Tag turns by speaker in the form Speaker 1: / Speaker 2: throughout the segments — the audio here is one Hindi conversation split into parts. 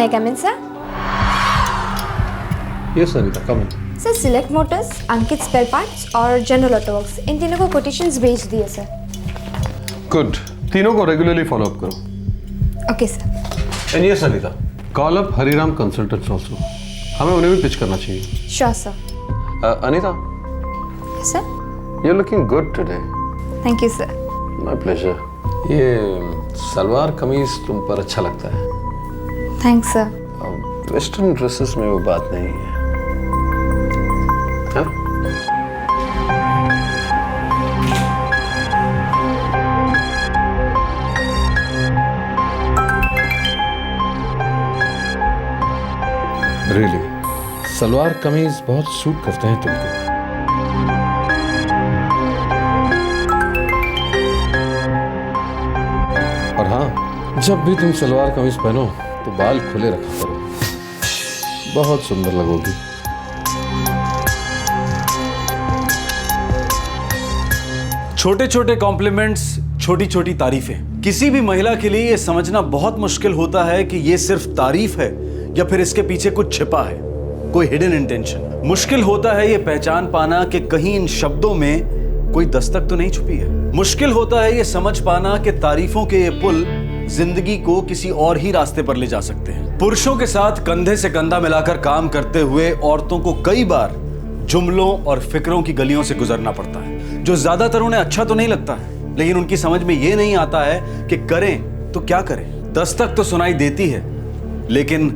Speaker 1: I come in, sir?
Speaker 2: Yes, Anita, come in.
Speaker 1: Sir Select Motors, Ankit spare parts और जनरल ऑटो वर्क्स, इन तीनों को कोटेशंस भेज दिए सर।
Speaker 2: गुड, तीनों को रेगुलरली फॉलो अप करो।
Speaker 1: Okay sir.
Speaker 2: And yes Anita, call up Hariram consultants also. हमें उन्हें भी पिच करना चाहिए।
Speaker 1: Sure sir.
Speaker 2: Anita,
Speaker 1: sir,
Speaker 2: you are looking good today.
Speaker 1: Thank you sir.
Speaker 2: My pleasure. ये सलवार कमीज तुम पर अच्छा लगता है।
Speaker 1: Thanks sir.
Speaker 2: वेस्टर्न ड्रेसेस में वो बात नहीं है। हाँ? रियली, सलवार कमीज बहुत सूट करते हैं तुमको। और हाँ, जब भी तुम सलवार कमीज पहनो तो बाल खुले रखा करो, बहुत सुंदर लगोगी।
Speaker 3: छोटे छोटे कॉम्प्लीमेंट्स, छोटी छोटी तारीफें, किसी भी महिला के लिए ये समझना बहुत मुश्किल होता है कि ये सिर्फ तारीफ है या फिर इसके पीछे कुछ छिपा है, कोई हिडन इंटेंशन। मुश्किल होता है ये पहचान पाना कि कहीं इन शब्दों में कोई दस्तक तो नहीं छुपी है। मुश्किल होता है ये समझ पाना कि तारीफों के ये पुल जिंदगी को किसी और ही रास्ते पर ले जा सकते हैं। पुरुषों के साथ कंधे से कंधा मिलाकर काम करते हुए औरतों को कई बार जुमलों और फिक्रों की गलियों से गुजरना पड़ता है, जो ज्यादातर उन्हें अच्छा तो नहीं लगता है, लेकिन उनकी समझ में यह नहीं आता है कि करें तो क्या करें। दस्तक तो सुनाई देती है, लेकिन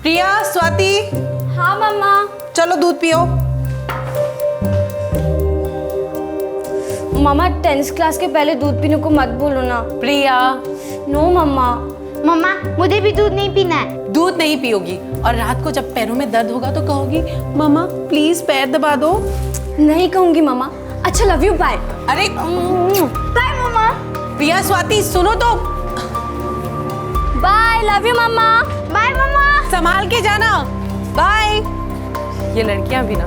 Speaker 4: प्रिया, स्वाति।
Speaker 1: हाँ मम्मा।
Speaker 4: चलो दूध पियो।
Speaker 1: मम्मा 10th क्लास के पहले दूध पीने को मत बोलो ना।
Speaker 4: प्रिया,
Speaker 1: नो मम्मा।
Speaker 5: मम्मा मुझे भी दूध नहीं पीना है।
Speaker 4: दूध नहीं पियोगी और रात को जब पैरों में दर्द होगा तो कहोगी मम्मा प्लीज पैर दबा दो।
Speaker 1: नहीं कहूंगी मम्मा। अच्छा, लव यू, बाय।
Speaker 4: अरे
Speaker 1: बाय मम्मा।
Speaker 4: प्रिया, स्वाति सुनो तो।
Speaker 1: बाय, लव यू मम्मा। बाय मम्मा।
Speaker 4: संभाल के जाना। बाय। ये लड़कियां भी ना।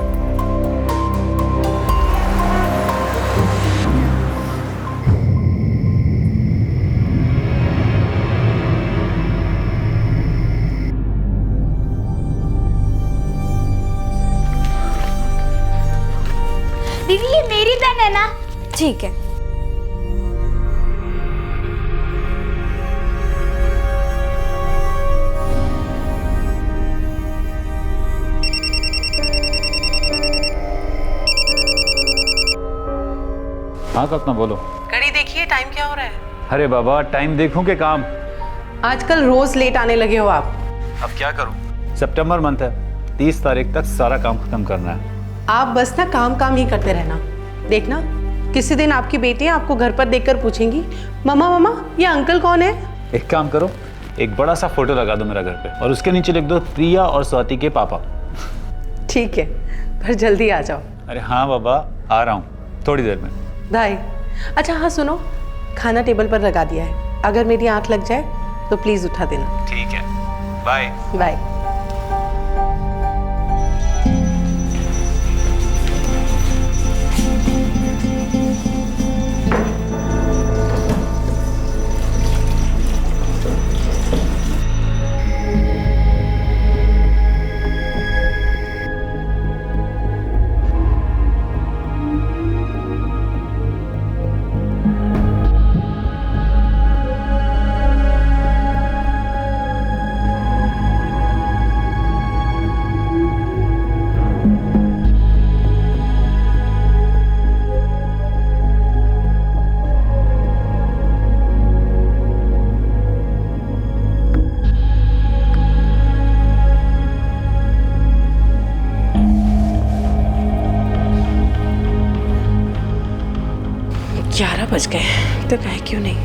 Speaker 5: दीदी ये मेरी पेन है ना?
Speaker 1: ठीक है।
Speaker 6: हाँ कल्पना बोलो।
Speaker 4: घड़ी देखिए, टाइम क्या हो रहा है?
Speaker 6: अरे बाबा, टाइम देखूं के काम।
Speaker 4: आजकल रोज लेट आने लगे हो आप।
Speaker 6: अब क्या करूं? सितंबर मंथ है, 30 तारीख तक सारा काम खत्म करना है।
Speaker 4: आप बस ना काम काम ही करते रहना। देखना किसी दिन आपकी बेटी आपको घर पर देखकर पूछेंगी, मम्मा मम्मा ये अंकल कौन है?
Speaker 6: एक काम करो, एक बड़ा सा फोटो लगा दो मेरा घर पे और उसके नीचे लिख दो प्रिया और स्वाति के पापा।
Speaker 4: ठीक है, पर जल्दी आ जाओ।
Speaker 6: अरे हाँ बाबा, आ रहा हूँ थोड़ी देर में।
Speaker 4: भाई, अच्छा हाँ सुनो, खाना टेबल पर लगा दिया है, अगर मेरी आंख लग जाए तो प्लीज उठा देना।
Speaker 6: ठीक है, बाय
Speaker 4: बाय। बज गए तो कहे क्यों नहीं।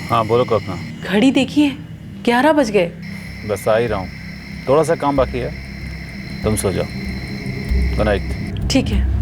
Speaker 6: हाँ बोलो कल्पना।
Speaker 4: घड़ी देखिए 11 बज गए।
Speaker 6: बस आ ही रहा हूँ, थोड़ा सा काम बाकी है, तुम सो जाओ। Good night.
Speaker 4: ठीक है।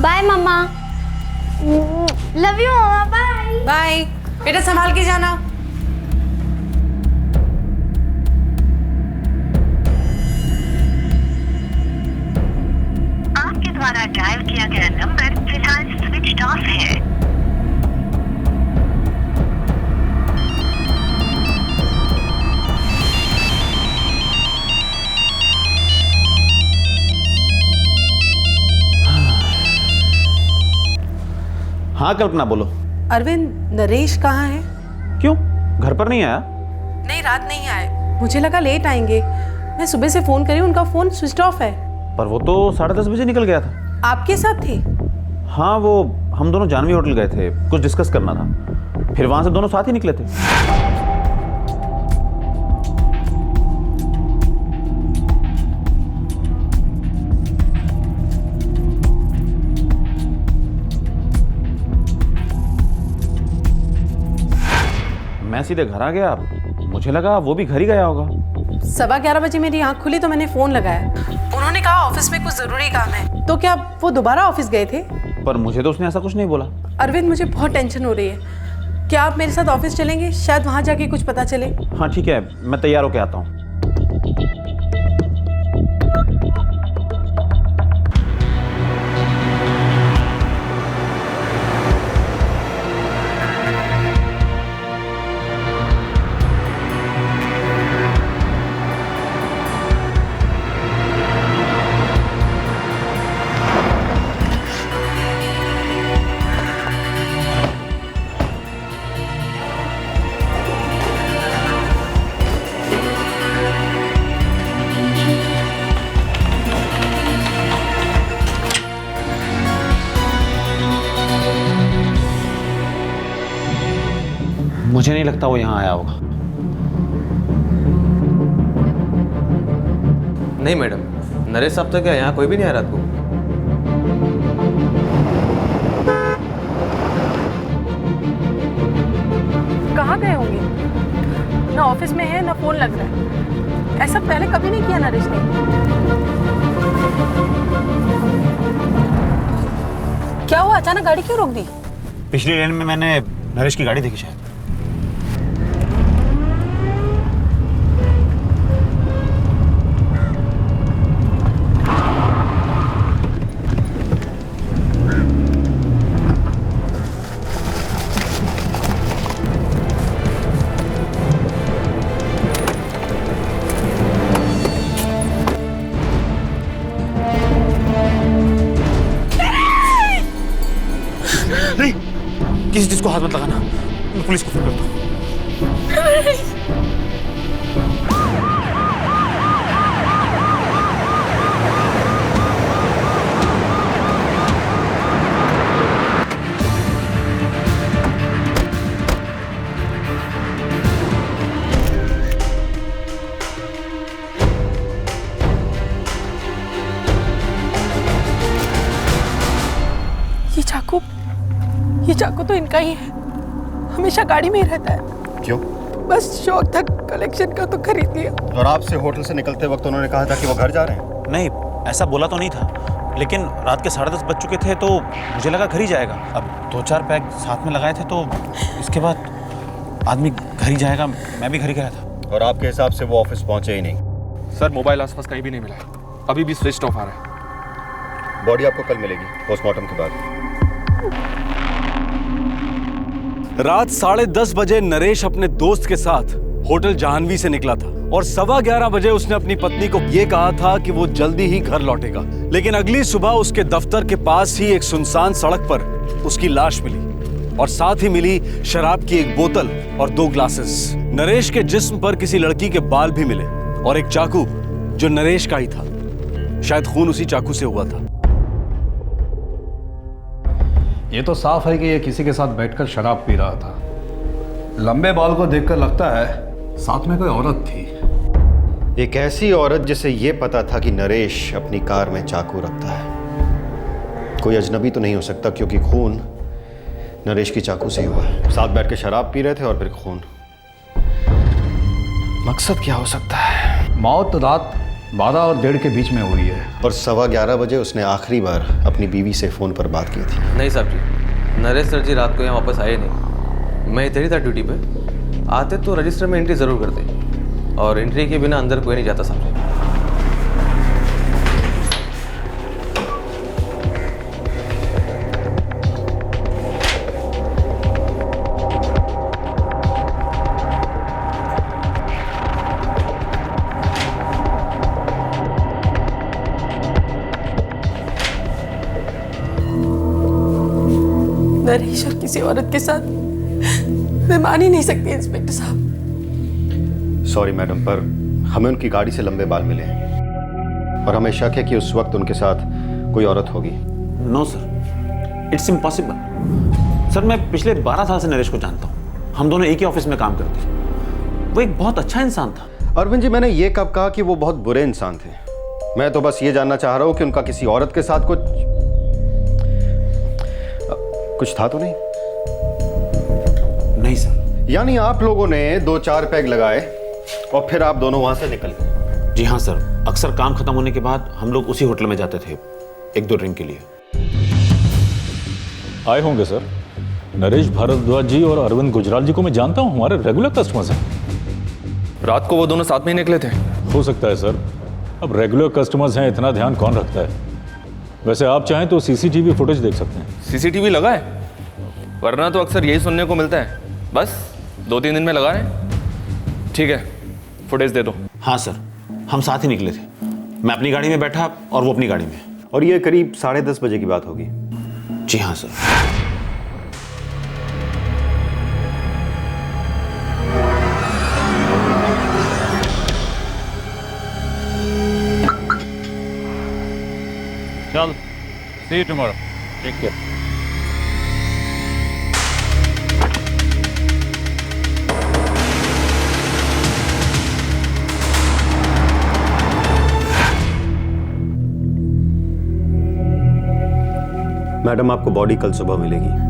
Speaker 5: बाय मम्मा। लव यू मम्मा, बाय।
Speaker 4: बाय बेटा, संभाल के जाना।
Speaker 7: आपके द्वारा डायल किया गया नंबर फिलहाल स्विच ऑफ है।
Speaker 6: हाँ कल्पना बोलो।
Speaker 4: अरविंद, नरेश कहाँ है?
Speaker 6: क्यों, घर पर नहीं आया?
Speaker 4: नहीं, रात नहीं आए, मुझे लगा लेट आएंगे। मैं सुबह से फोन करी, उनका फोन स्विच ऑफ है।
Speaker 6: पर वो तो 10:30 बजे निकल गया था।
Speaker 4: आपके साथ थे?
Speaker 6: हाँ, वो हम दोनों जानवी होटल गए थे, कुछ डिस्कस करना था, फिर वहां से दोनों साथ ही निकले थे। मैं सीधे घर आ गया, मुझे लगा वो भी घर ही गया होगा।
Speaker 4: 11:15 बजे मेरी आंख खुली तो मैंने फोन लगाया। उन्होंने कहा ऑफिस में कुछ जरूरी काम है। तो क्या वो दोबारा ऑफिस गए थे?
Speaker 6: पर मुझे तो उसने ऐसा कुछ नहीं बोला।
Speaker 4: अरविंद, मुझे बहुत टेंशन हो रही है। क्या आप मेरे साथ ऑफिस चलेंगे? शायद वहां जाके कुछ पता चले।
Speaker 6: हाँ ठीक है, मैं तैयार होके आता हूँ। मुझे नहीं लगता वो यहाँ आया होगा।
Speaker 8: नहीं मैडम, नरेश साहब तक यहाँ कोई भी नहीं आया रात को।
Speaker 4: कहाँ गए होंगे? ना ऑफिस में है ना फोन लग रहा है। ऐसा पहले कभी नहीं किया नरेश ने। क्या हुआ, अचानक गाड़ी क्यों रोक दी?
Speaker 6: पिछली लेन में मैंने नरेश की गाड़ी देखी शायद। नहीं, किसी चीज को हाथ मत लगाना, मैं पुलिस को फोन करता हूँ।
Speaker 4: ये चाकू तो इनका ही है, हमेशा गाड़ी में ही रहता है।
Speaker 9: क्यों?
Speaker 4: बस शौक था कलेक्शन का तो खरीद लिया।
Speaker 9: और आपसे होटल से निकलते वक्त उन्होंने कहा था कि वो घर जा रहे हैं?
Speaker 6: नहीं, ऐसा बोला तो नहीं था, लेकिन रात के 10:30 बज चुके थे तो मुझे लगा घर ही जाएगा। अब 2-4 पैक साथ में लगाए थे तो इसके बाद आदमी घर ही जाएगा, मैं भी घर ही गया था।
Speaker 9: और आपके हिसाब से वो ऑफिस पहुंचे ही नहीं?
Speaker 2: सर, मोबाइल आसपास कहीं भी नहीं मिला है, अभी भी स्विच ऑफ आ रहा है।
Speaker 9: बॉडी आपको कल मिलेगी पोस्टमार्टम के बाद।
Speaker 3: रात 10:30 बजे नरेश अपने दोस्त के साथ होटल जाह्नवी से निकला था और 11:15 बजे उसने अपनी पत्नी को यह कहा था कि वो जल्दी ही घर लौटेगा। लेकिन अगली सुबह उसके दफ्तर के पास ही एक सुनसान सड़क पर उसकी लाश मिली और साथ ही मिली शराब की एक बोतल और 2 ग्लासेस। नरेश के जिस्म पर किसी लड़की के बाल भी मिले और एक चाकू जो नरेश का ही था। शायद खून उसी चाकू से हुआ था।
Speaker 10: ये तो साफ है कि ये किसी के साथ बैठकर शराब पी रहा था। लंबे बाल को देखकर लगता है साथ में कोई औरत थी।
Speaker 9: एक ऐसी औरत जिसे ये पता था कि नरेश अपनी कार में चाकू रखता है। कोई अजनबी तो नहीं हो सकता क्योंकि खून नरेश की चाकू से ही हुआ है। साथ बैठ के शराब पी रहे थे और फिर खून। मकसद क्या हो सकता है?
Speaker 10: मौत रात 12 और 1:30 के बीच में हुई है
Speaker 9: और 11:15 बजे उसने आखिरी बार अपनी बीवी से फ़ोन पर बात की थी।
Speaker 8: नहीं साहब जी, नरेश सर जी रात को यहाँ वापस आए नहीं। मैं इधर ही था ड्यूटी पे। आते तो रजिस्टर में एंट्री ज़रूर करते और एंट्री के बिना अंदर कोई नहीं जाता साहब जी।
Speaker 4: नरेश और किसी औरत के साथ मैं मान ही नहीं सकती इंस्पेक्टर साहब।
Speaker 9: सॉरी मैडम, पर हमें उनकी गाड़ी से लंबे बाल मिले हैं और हमें शक है कि उस वक्त उनके साथ कोई औरत होगी।
Speaker 6: No sir, it's impossible. Sir, मैं पिछले 12 साल से नरेश को जानता हूँ। हम दोनों एक ही ऑफिस में काम करते हैं। वो एक बहुत अच्छा इंसान था।
Speaker 9: अरविंद जी, मैंने ये कब कहा कि वो बहुत बुरे इंसान थे? मैं तो बस ये जानना चाह रहा हूँ कि उनका किसी औरत के साथ कुछ था तो नहीं?
Speaker 6: नहीं सर।
Speaker 9: यानी आप लोगों ने 2-4 पैग लगाए और फिर आप दोनों वहां से निकल गए?
Speaker 6: जी हाँ सर, अक्सर काम खत्म होने के बाद हम लोग उसी होटल में जाते थे 1-2 ड्रिंक के लिए।
Speaker 11: आए होंगे सर। नरेश भारद्वाज जी और अरविंद गुजराल जी को मैं जानता हूँ, हमारे रेगुलर कस्टमर्स हैं।
Speaker 8: रात को वो दोनों साथ में ही निकले थे?
Speaker 11: हो सकता है सर, अब रेगुलर कस्टमर्स हैं, इतना ध्यान कौन रखता है। वैसे आप चाहें तो सीसीटीवी फुटेज देख सकते हैं।
Speaker 8: सीसीटीवी लगा है? वरना तो अक्सर यही सुनने को मिलता है, बस 2-3 दिन में लगा है। ठीक है, फुटेज दे दो।
Speaker 6: हाँ सर, हम साथ ही निकले थे। मैं अपनी गाड़ी में बैठा और वो अपनी गाड़ी में।
Speaker 9: और ये करीब 10:30 बजे की बात होगी?
Speaker 6: जी हाँ सर।
Speaker 11: चल, see you tomorrow. Take care.
Speaker 9: Madam, आपको बॉडी कल सुबह मिलेगी।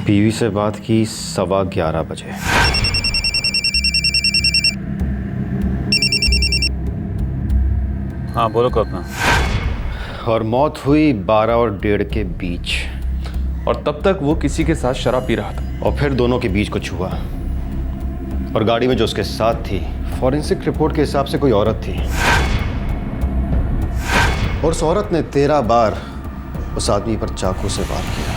Speaker 9: बीवी से बात की 11:15 बजे।
Speaker 11: हाँ बोलो कल्पना।
Speaker 9: और मौत हुई 12 और 1:30 के बीच।
Speaker 8: और तब तक वो किसी के साथ शराब पी रहा था।
Speaker 9: और फिर दोनों के बीच कुछ हुआ और गाड़ी में जो उसके साथ थी, फॉरेंसिक रिपोर्ट के हिसाब से कोई औरत थी और उस औरत ने 13 बार उस आदमी पर चाकू से वार किया।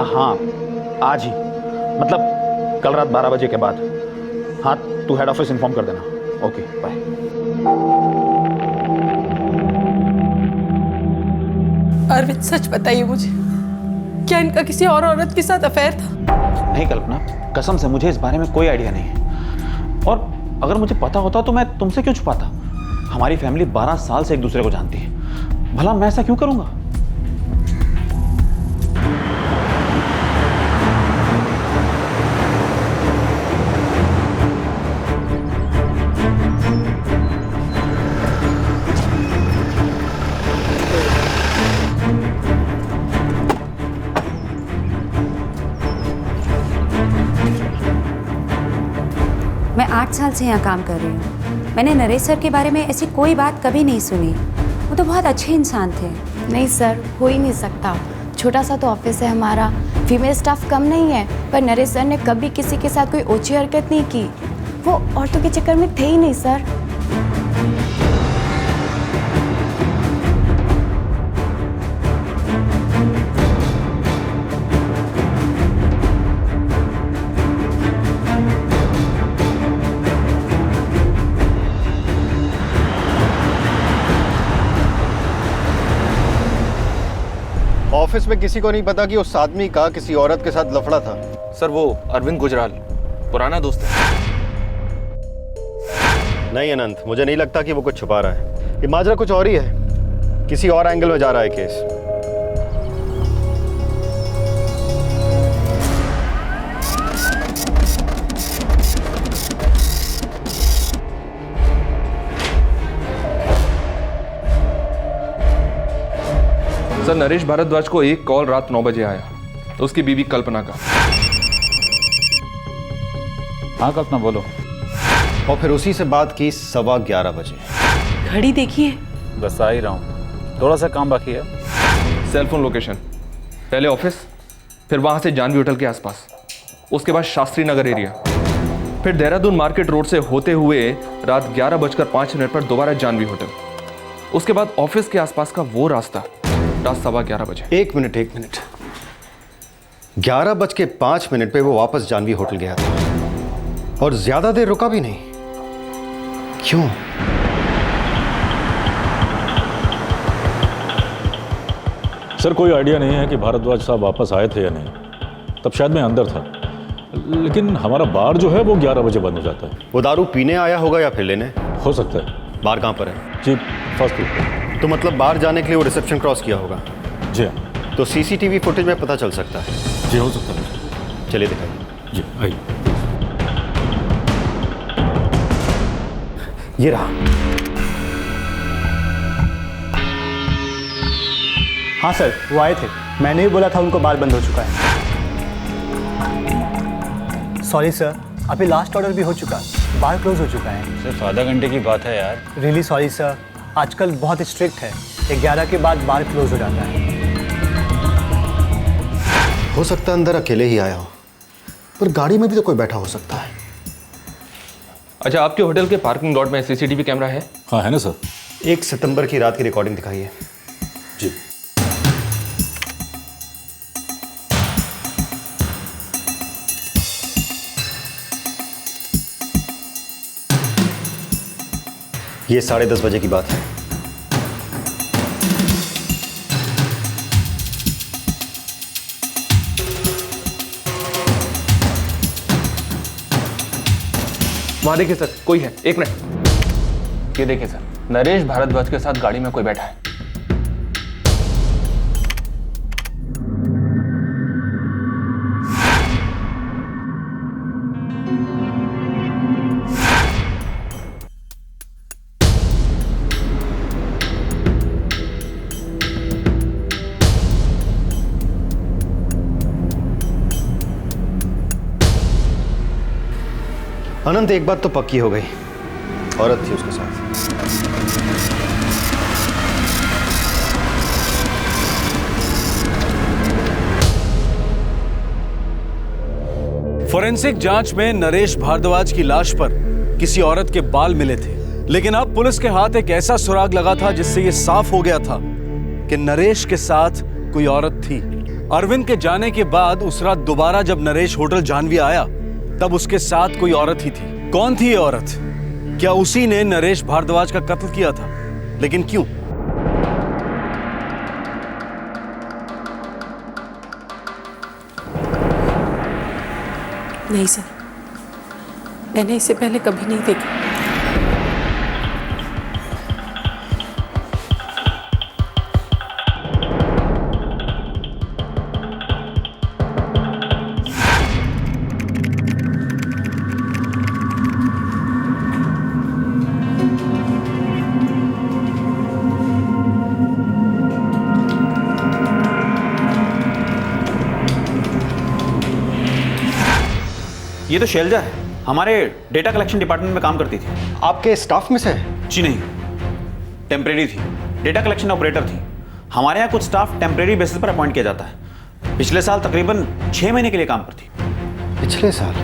Speaker 6: हाँ, आज ही, मतलब कल रात 12 बजे के बाद। हाँ, तू हेड ऑफिस इन्फॉर्म कर देना। Okay, bye.
Speaker 4: अरविंद, सच बताइए मुझे, क्या इनका किसी और औरत के साथ अफेयर था?
Speaker 6: नहीं कल्पना, कसम से मुझे इस बारे में कोई आइडिया नहीं है। और अगर मुझे पता होता तो मैं तुमसे क्यों छुपाता? हमारी फैमिली 12 साल से एक दूसरे को जानती है। भला मैं ऐसा क्यों करूंगा?
Speaker 12: 5 साल से यहाँ काम कर रही हूँ। मैंने नरेश सर के बारे में ऐसी कोई बात कभी नहीं सुनी। वो तो बहुत अच्छे इंसान थे।
Speaker 5: नहीं सर, हो ही नहीं सकता। छोटा सा तो ऑफिस है हमारा, फीमेल स्टाफ कम नहीं है, पर नरेश सर ने कभी किसी के साथ कोई ओछी हरकत नहीं की। वो औरतों के चक्कर में थे ही नहीं सर।
Speaker 9: ऑफिस में किसी को नहीं पता कि उस आदमी का किसी औरत के साथ लफड़ा था?
Speaker 8: सर वो अरविंद गुजराल, पुराना दोस्त है।
Speaker 9: नहीं अनंत, मुझे नहीं लगता कि वो कुछ छुपा रहा है। ये माजरा कुछ और ही है, किसी और एंगल में जा रहा है केस।
Speaker 13: सर नरेश भारद्वाज को एक कॉल रात 9 बजे आया, तो उसकी बीवी कल्पना का।
Speaker 11: हाँ कल्पना बोलो।
Speaker 9: और फिर उसी से बात की 11:15 बजे।
Speaker 4: घड़ी देखिए।
Speaker 11: बस आ ही रहा हूँ, थोड़ा सा काम बाकी है।
Speaker 13: सेल फोन लोकेशन, पहले ऑफिस, फिर वहां से जानवी होटल के आसपास, उसके बाद शास्त्री नगर एरिया, फिर देहरादून मार्केट रोड से होते हुए रात 11:05 पर दोबारा जानवी होटल, उसके बाद ऑफिस के आसपास का वो रास्ता रात 11:15 बजे।
Speaker 9: एक मिनट 11:05 पे वो वापस जानवी होटल गया था और ज्यादा देर रुका भी नहीं। क्यों?
Speaker 11: सर कोई आइडिया नहीं है कि भारद्वाज साहब वापस आए थे या नहीं, तब शायद मैं अंदर था, लेकिन हमारा बार जो है वो 11 बजे बंद हो जाता है।
Speaker 9: वो दारू पीने आया होगा या फिर लेने?
Speaker 11: हो सकता है।
Speaker 9: बार कहाँ पर है?
Speaker 11: जी फर्स्ट फ्लोर।
Speaker 9: तो मतलब बाहर जाने के लिए वो रिसेप्शन क्रॉस किया होगा?
Speaker 11: जी हाँ।
Speaker 9: तो सीसीटीवी फुटेज में पता चल सकता है?
Speaker 11: जी हो सकता है।
Speaker 9: चलिए दिखाइए।
Speaker 11: जी आइए।
Speaker 9: ये रहा।
Speaker 14: हाँ सर, वो आए थे। मैंने ही बोला था उनको बार बंद हो चुका है। सॉरी सर, अभी लास्ट ऑर्डर भी हो चुका, बार क्लोज हो चुका है।
Speaker 11: सिर्फ आधा घंटे की बात है यार।
Speaker 14: रियली सॉरी सर, आजकल बहुत स्ट्रिक्ट है, 11 के बाद बार क्लोज हो जाता है।
Speaker 9: हो सकता है अंदर अकेले ही आया हो, पर गाड़ी में भी तो कोई बैठा हो सकता है।
Speaker 13: अच्छा, आपके होटल के पार्किंग लॉट में सीसीटीवी कैमरा है?
Speaker 11: हाँ है ना सर।
Speaker 9: 1 सितंबर की रात की रिकॉर्डिंग दिखाइए।
Speaker 11: जी।
Speaker 9: ये 10:30 बजे की बात है।
Speaker 13: वहां देखिए सर, कोई है। एक मिनट, ये देखिए सर, नरेश भारद्वाज के साथ गाड़ी में कोई बैठा है।
Speaker 9: अनंत, एक बात तो पक्की हो गई, औरत थी उसके साथ।
Speaker 3: फोरेंसिक जांच में नरेश भारद्वाज की लाश पर किसी औरत के बाल मिले थे, लेकिन अब पुलिस के हाथ एक ऐसा सुराग लगा था जिससे यह साफ हो गया था कि नरेश के साथ कोई औरत थी। अरविंद के जाने के बाद उस रात दोबारा जब नरेश होटल जानवी आया, तब उसके साथ कोई औरत ही थी। कौन थी ये औरत? क्या उसी ने नरेश भारद्वाज का कत्ल किया था? लेकिन क्यों?
Speaker 4: नहीं सर, मैंने इसे पहले कभी नहीं देखा।
Speaker 8: ये तो शैलजा है।
Speaker 6: हमारे डेटा कलेक्शन डिपार्टमेंट में काम करती थी।
Speaker 9: आपके स्टाफ में से?
Speaker 6: जी नहीं, टेम्परेरी थी, डेटा कलेक्शन ऑपरेटर थी। हमारे यहाँ कुछ स्टाफ टेम्परेरी बेसिस पर अपॉइंट किया जाता है। पिछले साल तकरीबन 6 महीने के लिए काम पर थी।
Speaker 9: पिछले साल?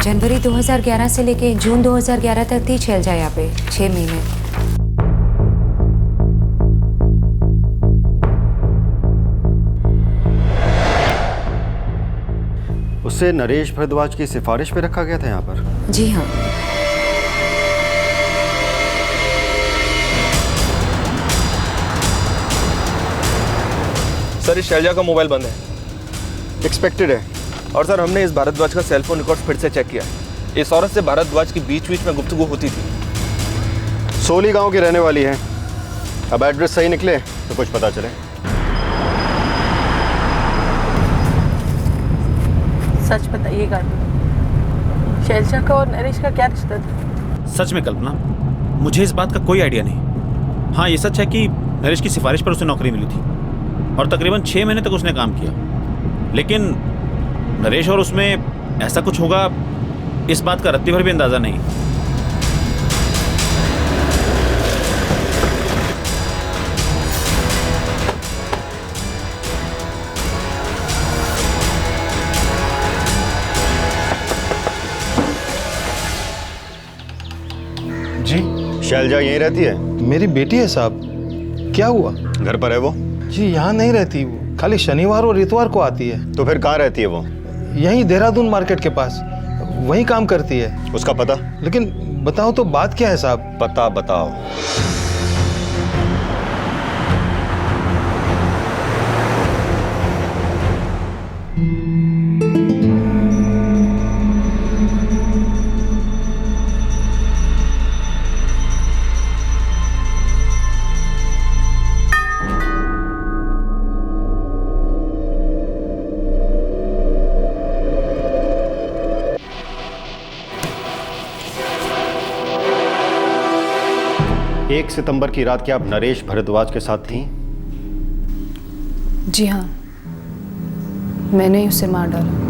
Speaker 12: जनवरी 2011 से लेके जून 2011 तक थी शैलजा यहाँ पे 6 महीने।
Speaker 9: उसे नरेश भारद्वाज की सिफारिश पे रखा गया था यहाँ पर?
Speaker 12: जी हाँ।
Speaker 13: सर इस शैलजा का मोबाइल बंद है।
Speaker 9: एक्सपेक्टेड है।
Speaker 13: और सर हमने इस भारद्वाज का सेलफोन रिकॉर्ड फिर से चेक किया। इस औरत से भारद्वाज की बीच बीच में गुफ्तगू होती थी।
Speaker 9: सोली गांव की रहने वाली है। अब एड्रेस सही निकले तो कुछ पता चले।
Speaker 4: सच बताइएगा, शैलजा का और नरेश का क्या रिश्ता था?
Speaker 6: सच में कल्पना, मुझे इस बात का कोई आइडिया नहीं। हाँ, ये सच है कि नरेश की सिफारिश पर उसे नौकरी मिली थी और तकरीबन 6 महीने तक उसने काम किया। लेकिन नरेश और उसमें ऐसा कुछ होगा, इस बात का रत्ती भर भी अंदाजा नहीं।
Speaker 13: जी
Speaker 9: शैलजा यहीं रहती है?
Speaker 15: मेरी बेटी है साहब। क्या हुआ?
Speaker 9: घर पर है वो?
Speaker 15: जी यहाँ नहीं रहती वो, खाली शनिवार और इतवार को आती है।
Speaker 9: तो फिर कहाँ रहती है वो?
Speaker 15: यहीं देहरादून मार्केट के पास, वहीं काम करती है।
Speaker 9: उसका पता?
Speaker 15: लेकिन बताओ तो बात क्या है साहब?
Speaker 9: पता बताओ। एक सितंबर की रात क्या आप नरेश भारद्वाज के साथ थीं?
Speaker 5: जी हाँ, मैंने ही उसे मार डाला।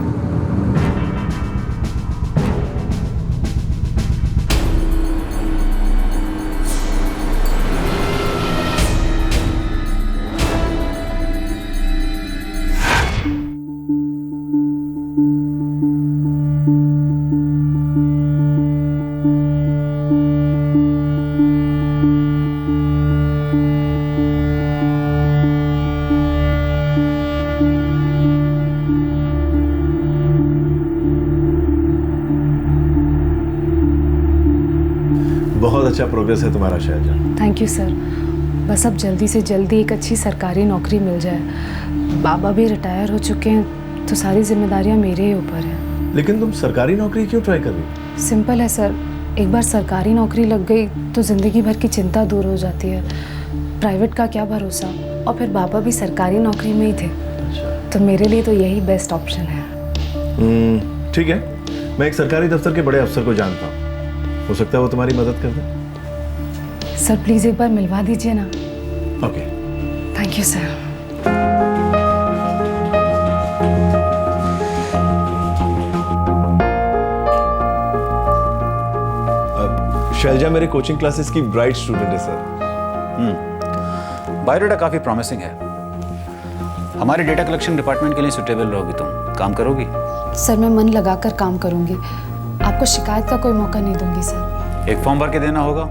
Speaker 3: बहुत अच्छा प्रोग्रेस है तुम्हारा शैलजा।
Speaker 5: Thank you sir. बस अब जल्दी से जल्दी एक अच्छी सरकारी नौकरी मिल जाए। बाबा भी रिटायर हो चुके हैं तो सारी जिम्मेदारियां मेरे ही ऊपर हैं।
Speaker 3: लेकिन तुम सरकारी नौकरी क्यों ट्राई कर रही हो?
Speaker 5: सिंपल है सर, एक बार सरकारी नौकरी लग गई तो ज़िंदगी भर की चिंता दूर हो जाती है। प्राइवेट का क्या भरोसा, और फिर बाबा भी सरकारी नौकरी में ही थे। तो मेरे लिए तो यही बेस्ट ऑप्शन है।
Speaker 3: ठीक है, मैं एक सरकारी दफ्तर के बड़े अफसर को जानता हूँ, हो सकता है वो तुम्हारी मदद कर दे।
Speaker 5: सर प्लीज़ एक बार मिलवा दीजिए ना।
Speaker 3: Okay,
Speaker 5: thank you sir.
Speaker 3: Shailaja मेरे कोचिंग क्लासेस की ब्राइट स्टूडेंट है सर।
Speaker 6: बायोडाटा काफ़ी प्रॉमिसिंग है। हमारे डेटा कलेक्शन डिपार्टमेंट के लिए सुटेबल रहोगी तुम। काम करोगी?
Speaker 5: सर मैं मन लगाकर काम करूंगी, आपको शिकायत का कोई मौका नहीं दूंगी सर।
Speaker 6: एक फॉर्म भर के देना होगा,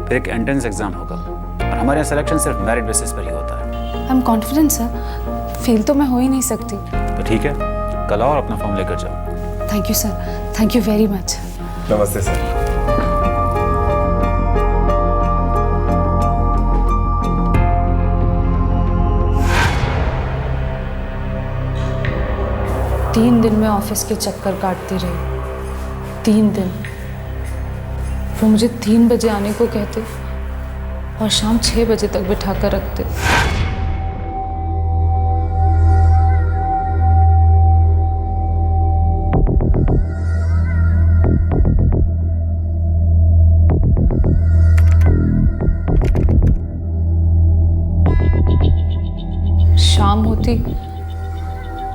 Speaker 6: फिर एक एंट्रेंस एग्जाम होगा, और हमारे यहाँ सिलेक्शन सिर्फ मेरिट बेसिस पर ही होता है।
Speaker 5: I am confident sir, fail तो मैं हो ही नहीं सकती।
Speaker 6: तो ठीक है, कल आओ और अपना फॉर्म लेकर जाओ।
Speaker 5: Thank you sir, thank you very much.
Speaker 3: नमस्ते सर।
Speaker 5: तीन दिन में ऑफिस के चक्कर काटती रही, 3 दिन। वो मुझे 3 बजे आने को कहते और शाम 6 बजे तक बिठा कर रखते।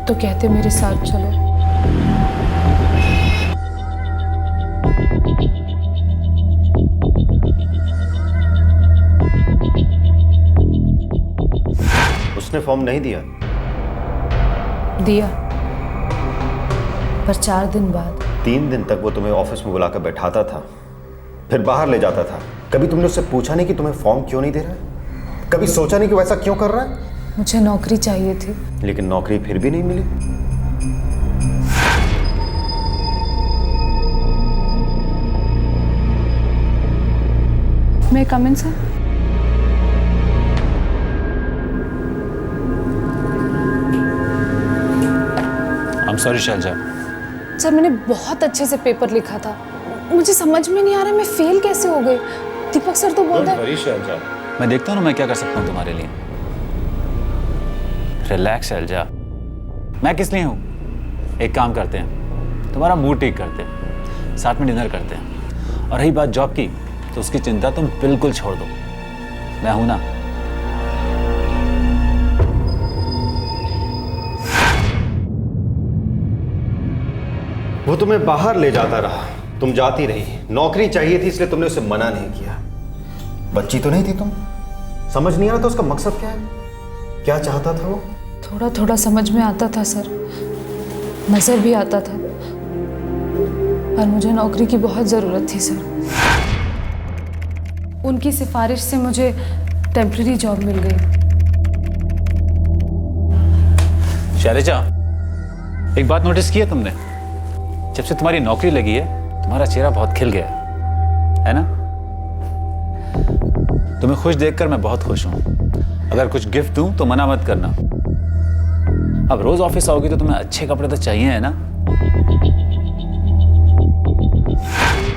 Speaker 5: तो कहते मेरे साथ चलो।
Speaker 9: उसने फॉर्म नहीं दिया?
Speaker 5: दिया, पर 4 दिन बाद।
Speaker 9: 3 दिन तक वो तुम्हें ऑफिस में बुलाकर बैठाता था, फिर बाहर ले जाता था। कभी तुमने उससे पूछा नहीं कि तुम्हें फॉर्म क्यों नहीं दे रहा है? कभी सोचा नहीं कि वैसा क्यों कर रहा है?
Speaker 5: मुझे नौकरी चाहिए थी।
Speaker 9: लेकिन नौकरी फिर भी नहीं मिली।
Speaker 5: मैं come in sir?
Speaker 6: I'm sorry Shailja.
Speaker 5: Sir मैंने बहुत अच्छे से पेपर लिखा था, मुझे समझ में नहीं आ रहा मैं फेल कैसे हो गई। दीपक सर तो बोलते हैं।
Speaker 6: शैलजा, मैं देखता हूँ ना मैं क्या कर सकता हूँ तुम्हारे लिए। रिलैक्स शैलजा, मैं किस लिए हूँ? एक काम करते हैं, तुम्हारा मूड ठीक करते हैं, साथ में डिनर करते हैं। और रही बात जॉब की, तो उसकी चिंता तुम बिल्कुल छोड़ दो, मैं हूं ना।
Speaker 9: वो तुम्हें बाहर ले जाता रहा, तुम जाती रही। नौकरी चाहिए थी इसलिए तुमने उसे मना नहीं किया। बच्ची तो नहीं थी तुम? समझ नहीं आ रहा था उसका मकसद क्या है, क्या चाहता था वो?
Speaker 5: थोड़ा थोड़ा समझ में आता था सर, नजर भी आता था, पर मुझे नौकरी की बहुत ज़रूरत थी सर। उनकी सिफारिश से मुझे टेम्परेरी जॉब मिल गई।
Speaker 6: शैलजा, एक बात नोटिस की है तुमने? जब से तुम्हारी नौकरी लगी है, तुम्हारा चेहरा बहुत खिल गया है ना? तुम्हें खुश देखकर मैं बहुत खुश हूं। अगर कुछ गिफ्ट दूं तो मना मत करना। अब रोज ऑफिस आओगी तो तुम्हें अच्छे कपड़े तो चाहिए है ना?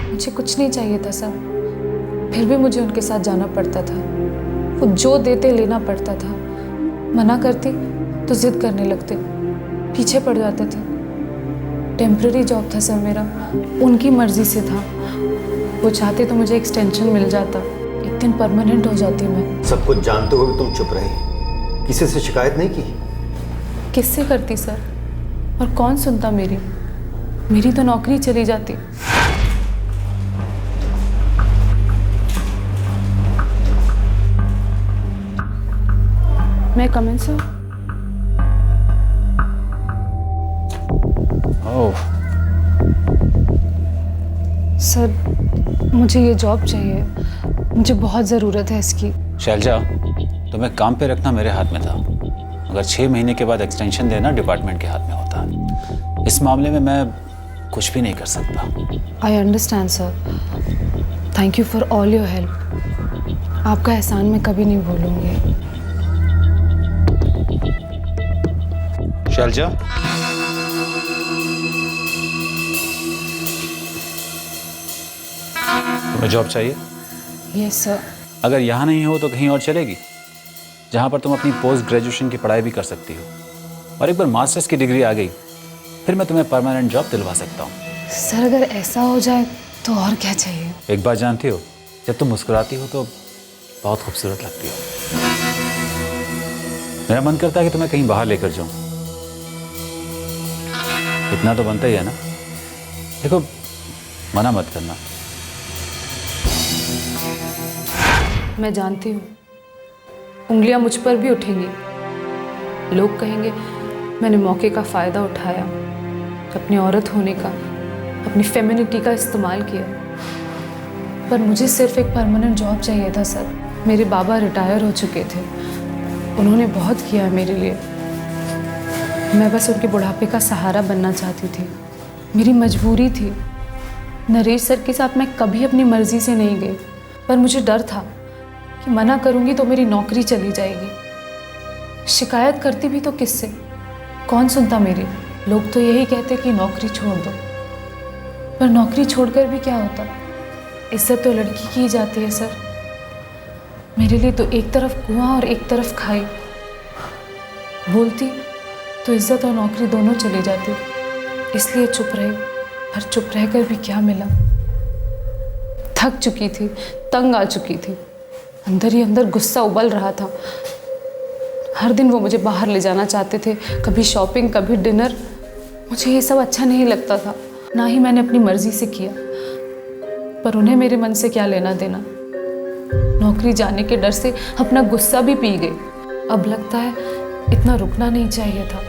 Speaker 5: मुझे कुछ नहीं चाहिए था सर, फिर भी मुझे उनके साथ जाना पड़ता था। वो जो देते लेना पड़ता था। मना करती तो जिद करने लगते, पीछे पड़ जाते थे। टेम्परेरी जॉब था सर मेरा, उनकी मर्जी से था। वो चाहते तो मुझे एक्सटेंशन मिल जाता, एक दिन परमानेंट हो जाती मैं।
Speaker 9: सब कुछ जानते हुए भी तुम चुप रही, किसी से शिकायत नहीं की?
Speaker 5: किससे करती सर, और कौन सुनता मेरी? मेरी तो नौकरी चली जाती। मैं कम इन सर? सर मुझे ये जॉब चाहिए, मुझे बहुत ज़रूरत है इसकी।
Speaker 6: शैलजा, तुम्हें काम पे रखना मेरे हाथ में था, अगर 6 महीने के बाद एक्सटेंशन देना डिपार्टमेंट के हाथ में होता। इस मामले में मैं कुछ भी नहीं कर सकता।
Speaker 5: I understand sir, thank you for all your help. आपका एहसान मैं कभी नहीं भूलूंगी।
Speaker 6: शैलजा, तुम्हें जॉब चाहिए?
Speaker 5: Yes sir.
Speaker 6: अगर यहाँ नहीं हो तो कहीं और चलेगी, जहाँ पर तुम अपनी पोस्ट ग्रेजुएशन की पढ़ाई भी कर सकती हो, और एक बार मास्टर्स की डिग्री आ गई फिर मैं तुम्हें परमानेंट जॉब दिलवा सकता हूँ।
Speaker 5: सर अगर ऐसा हो जाए तो और क्या चाहिए?
Speaker 6: एक बात जानती हो, जब तुम मुस्कुराती हो तो बहुत खूबसूरत लगती हो। मेरा मन करता है कि तुम्हें कहीं बाहर लेकर जाऊं। इतना तो बनता ही है ना? देखो, मना मत करना।
Speaker 5: मैं जानती हूँ उंगलियां मुझ पर भी उठेंगी। लोग कहेंगे मैंने मौके का फ़ायदा उठाया, अपनी औरत होने का, अपनी फेमिनिटी का इस्तेमाल किया। पर मुझे सिर्फ एक परमानेंट जॉब चाहिए था सर। मेरे बाबा रिटायर हो चुके थे, उन्होंने बहुत किया है मेरे लिए। मैं बस उनके बुढ़ापे का सहारा बनना चाहती थी, मेरी मजबूरी थी। नरेश सर के साथ मैं कभी अपनी मर्ज़ी से नहीं गई, पर मुझे डर था कि मना करूँगी तो मेरी नौकरी चली जाएगी। शिकायत करती भी तो किससे, कौन सुनता मेरी? लोग तो यही कहते कि नौकरी छोड़ दो, पर नौकरी छोड़कर भी क्या होता? इज्जत तो लड़की की ही जाती है सर। मेरे लिए तो एक तरफ कुआं और एक तरफ खाई। बोलती तो इज्जत और नौकरी दोनों चली जाती, इसलिए चुप रही। पर चुप रहकर भी क्या मिला? थक चुकी थी, तंग आ चुकी थी, अंदर ही अंदर गुस्सा उबल रहा था। हर दिन वो मुझे बाहर ले जाना चाहते थे, कभी शॉपिंग कभी डिनर। मुझे ये सब अच्छा नहीं लगता था, ना ही मैंने अपनी मर्जी से किया। पर उन्हें मेरे मन से क्या लेना देना। नौकरी जाने के डर से अपना गुस्सा भी पी गई। अब लगता है इतना रुकना नहीं चाहिए था,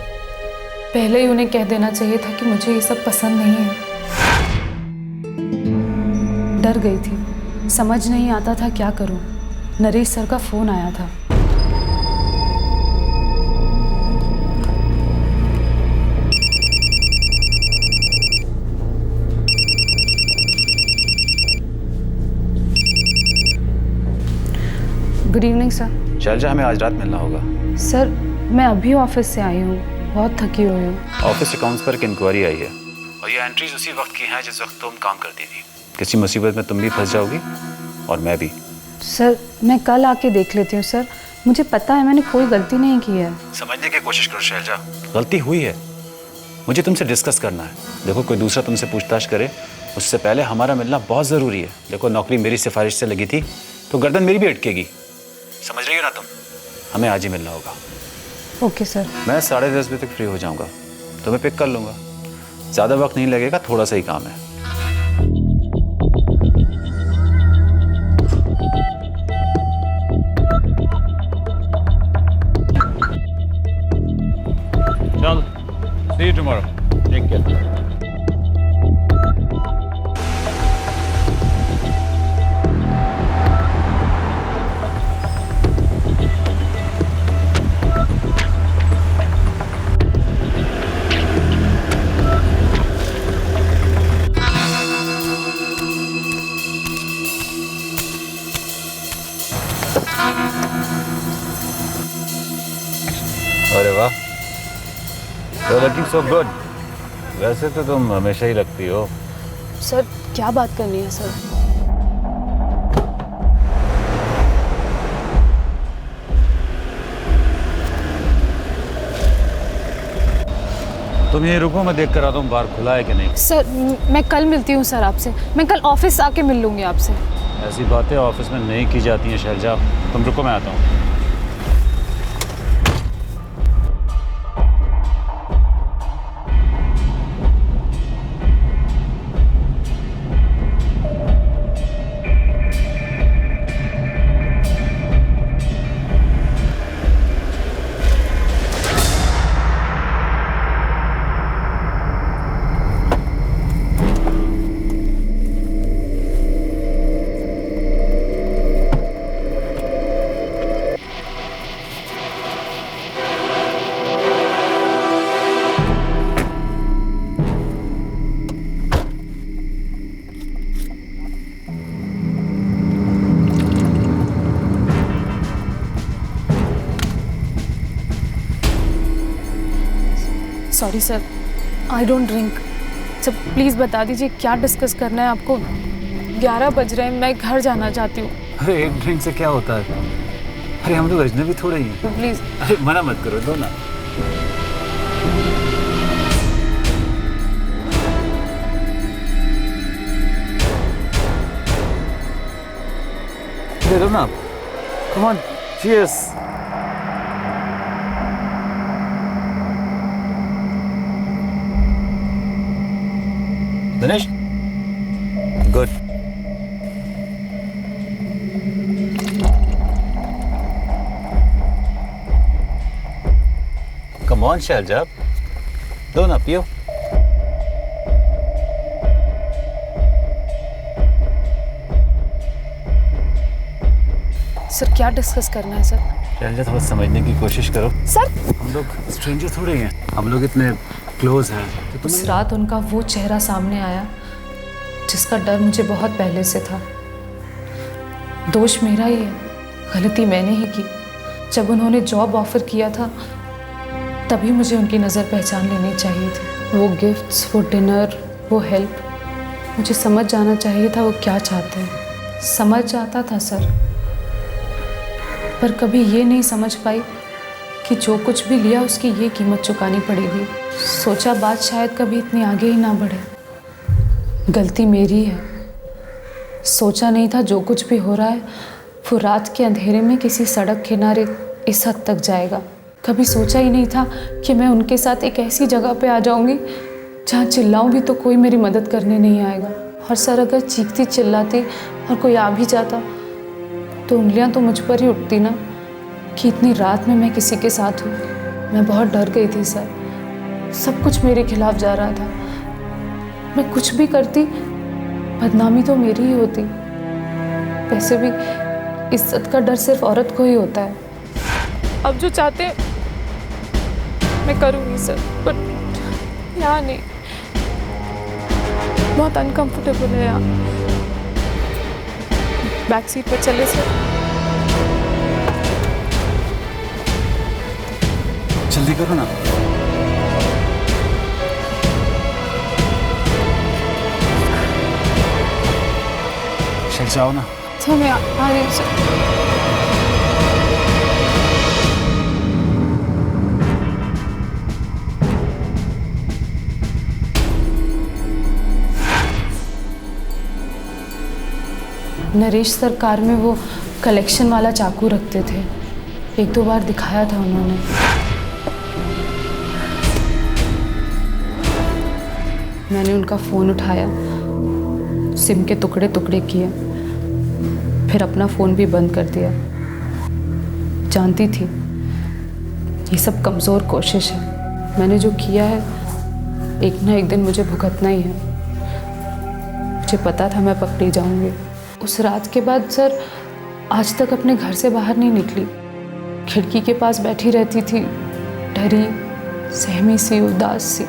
Speaker 5: पहले ही उन्हें कह देना चाहिए था कि मुझे ये सब पसंद नहीं है। डर गई थी, समझ नहीं आता था क्या करूं। नरेश सर का फोन आया था। Good evening sir.
Speaker 6: शैलजा, हमें आज रात मिलना होगा।
Speaker 5: सर मैं अभी ऑफिस से आई हूँ, बहुत थकी हुई हूँ।
Speaker 6: ऑफिस अकाउंट्स पर एक इंक्वायरी आई है और ये एंट्रीज उसी वक्त की हैं जिस वक्त तुम काम करती थी। किसी मुसीबत में तुम भी फंस जाओगी और मैं भी।
Speaker 5: सर मैं कल आके देख लेती हूँ सर, मुझे पता है मैंने कोई गलती नहीं की है।
Speaker 6: समझने की कोशिश करो शैलजा, गलती हुई है, मुझे तुमसे डिस्कस करना है। देखो कोई दूसरा तुमसे पूछताछ करे उससे पहले हमारा मिलना बहुत ज़रूरी है। देखो नौकरी मेरी सिफारिश से लगी थी तो गर्दन मेरी भी अटकेगी, समझ रही हो ना तुम? हमें आज ही मिलना होगा।
Speaker 5: Okay sir.
Speaker 6: मैं 10:30 बजे तक फ्री हो जाऊंगा, तुम्हें पिक कर लूँगा। ज़्यादा वक्त नहीं लगेगा, थोड़ा सा ही काम है।
Speaker 11: चल, see you tomorrow. Take care.
Speaker 6: अरे वाह, you're looking so good. वैसे तो तुम हमेशा ही लगती हो।
Speaker 5: सर क्या बात करनी है सर?
Speaker 6: तुम यहीं रुको, मैं देख कर आता हूँ बाहर खुला है कि नहीं।
Speaker 5: सर मैं कल मिलती हूँ सर आपसे, मैं कल ऑफिस आके मिल लूँगी आपसे।
Speaker 6: ऐसी बातें ऑफिस में नहीं की जाती हैं शैलजा, तुम रुको मैं आता हूँ।
Speaker 5: Sorry sir, I don't drink. Sir please बता दीजिए क्या डिस्कस करना है आपको? 11 बज रहे हैं, मैं घर जाना चाहती हूँ।
Speaker 6: अरे एक ड्रिंक से क्या होता है? अरे हम लोग अजनबी थोड़े ही हैं।
Speaker 5: प्लीज़।
Speaker 6: अरे मना मत करो, दो ना। दे दो ना, come on, cheers. Dinesh, good. Come on Shailaja, दो ना, पियो।
Speaker 5: सर क्या डिस्कस करना है सर?
Speaker 6: शैलजा थोड़ा समझने की कोशिश करो।
Speaker 5: सर
Speaker 6: हम लोग स्ट्रेंजर थोड़े हैं, हम लोग इतने क्लोज हैं।
Speaker 5: उस रात उनका वो चेहरा सामने आया जिसका डर मुझे बहुत पहले से था। दोष मेरा ही है, गलती मैंने ही की। जब उन्होंने जॉब ऑफर किया था तभी मुझे उनकी नज़र पहचान लेनी चाहिए थी। वो गिफ्ट्स, वो डिनर, वो हेल्प, मुझे समझ जाना चाहिए था वो क्या चाहते हैं। समझ जाता था सर, पर कभी ये नहीं समझ पाई कि जो कुछ भी लिया उसकी ये कीमत चुकानी पड़ेगी। सोचा बात शायद कभी इतनी आगे ही ना बढ़े। गलती मेरी है, सोचा नहीं था जो कुछ भी हो रहा है वो रात के अंधेरे में किसी सड़क किनारे इस हद तक जाएगा। कभी सोचा ही नहीं था कि मैं उनके साथ एक ऐसी जगह पे आ जाऊंगी जहाँ चिल्लाऊं भी तो कोई मेरी मदद करने नहीं आएगा। और सर अगर चीखती चिल्लाती और कोई आ भी जाता तो उंगलियां तो मुझ पर ही उठती ना कि इतनी रात में मैं किसी के साथ हूँ। मैं बहुत डर गई थी सर, सब कुछ मेरे खिलाफ जा रहा था। मैं कुछ भी करती बदनामी तो मेरी ही होती। वैसे भी इज्जत का डर सिर्फ औरत को ही होता है। अब जो चाहते हैं मैं करूँगी सर, बट यहाँ नहीं, बहुत अनकंफर्टेबल है यहाँ। बैक सीट पर चले सर।
Speaker 3: जल्दी करो ना। चल जाओ ना।
Speaker 5: तो मैं आ रही हूँ सर। नरेश सर कार में वो कलेक्शन वाला चाकू रखते थे, 1-2 बार दिखाया था उन्होंने। मैंने उनका फ़ोन उठाया, सिम के टुकड़े टुकड़े किए, फिर अपना फ़ोन भी बंद कर दिया। जानती थी ये सब कमज़ोर कोशिश है। मैंने जो किया है एक ना एक दिन मुझे भुगतना ही है। मुझे पता था मैं पकड़ी जाऊंगी। उस रात के बाद सर आज तक अपने घर से बाहर नहीं निकली। खिड़की के पास बैठी रहती थी, डरी, सहमी सी, उदास सी।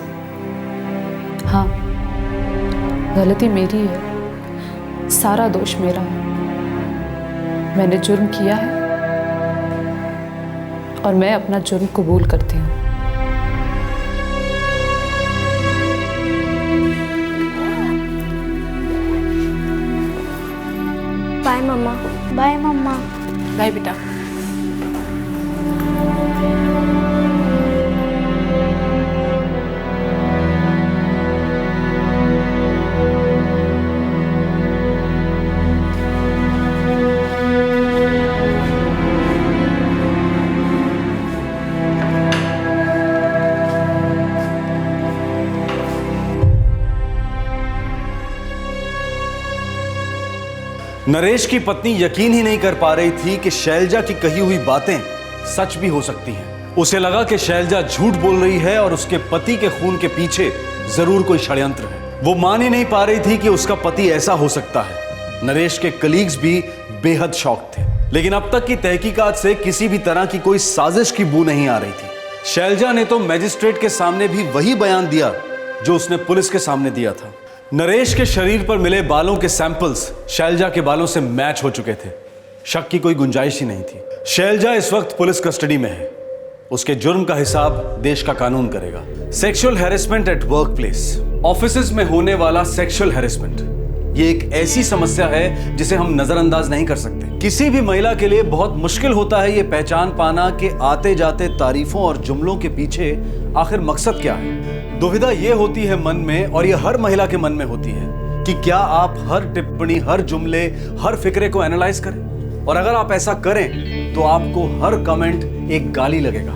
Speaker 5: हाँ, गलती मेरी है, सारा दोष मेरा है। मैंने जुर्म किया है और मैं अपना जुर्म कबूल करती हूँ।
Speaker 1: बाय मम्मा। बाय मम्मा।
Speaker 4: बाय बेटा।
Speaker 3: नरेश की पत्नी यकीन ही नहीं कर पा रही थी कि शैलजा की कही हुई बातें सच भी हो सकती हैं। उसे लगा कि शैलजा झूठ बोल रही है और उसके पति के खून के पीछे जरूर कोई षड्यंत्र है। वो मान ही नहीं पा रही थी कि उसका पति ऐसा हो सकता है। नरेश के कलीग्स भी बेहद शॉक थे, लेकिन अब तक की तहकीकात से किसी भी तरह की कोई साजिश की बू नहीं आ रही थी। शैलजा ने तो मैजिस्ट्रेट के सामने भी वही बयान दिया जो उसने पुलिस के सामने दिया था। नरेश के शरीर पर मिले बालों के सैंपल्स शैलजा के बालों से मैच हो चुके थे। शक की कोई गुंजाइश ही नहीं थी। शैलजा इस वक्त पुलिस कस्टडी में है। उसके जुर्म का हिसाब देश का कानून करेगा। Sexual harassment at work place, offices में होने वाला सेक्सुअल हैरेसमेंट, ये एक ऐसी समस्या है जिसे हम नजरअंदाज नहीं कर सकते। किसी भी महिला के लिए बहुत मुश्किल होता है ये पहचान पाना कि आते जाते तारीफों और जुमलों के पीछे आखिर मकसद क्या है। दुविधा ये होती है मन में, और ये हर महिला के मन में होती है, कि क्या आप हर टिप्पणी, हर जुमले, हर फिक्रे को एनालाइज करें, और अगर आप ऐसा करें तो आपको हर कमेंट एक गाली लगेगा।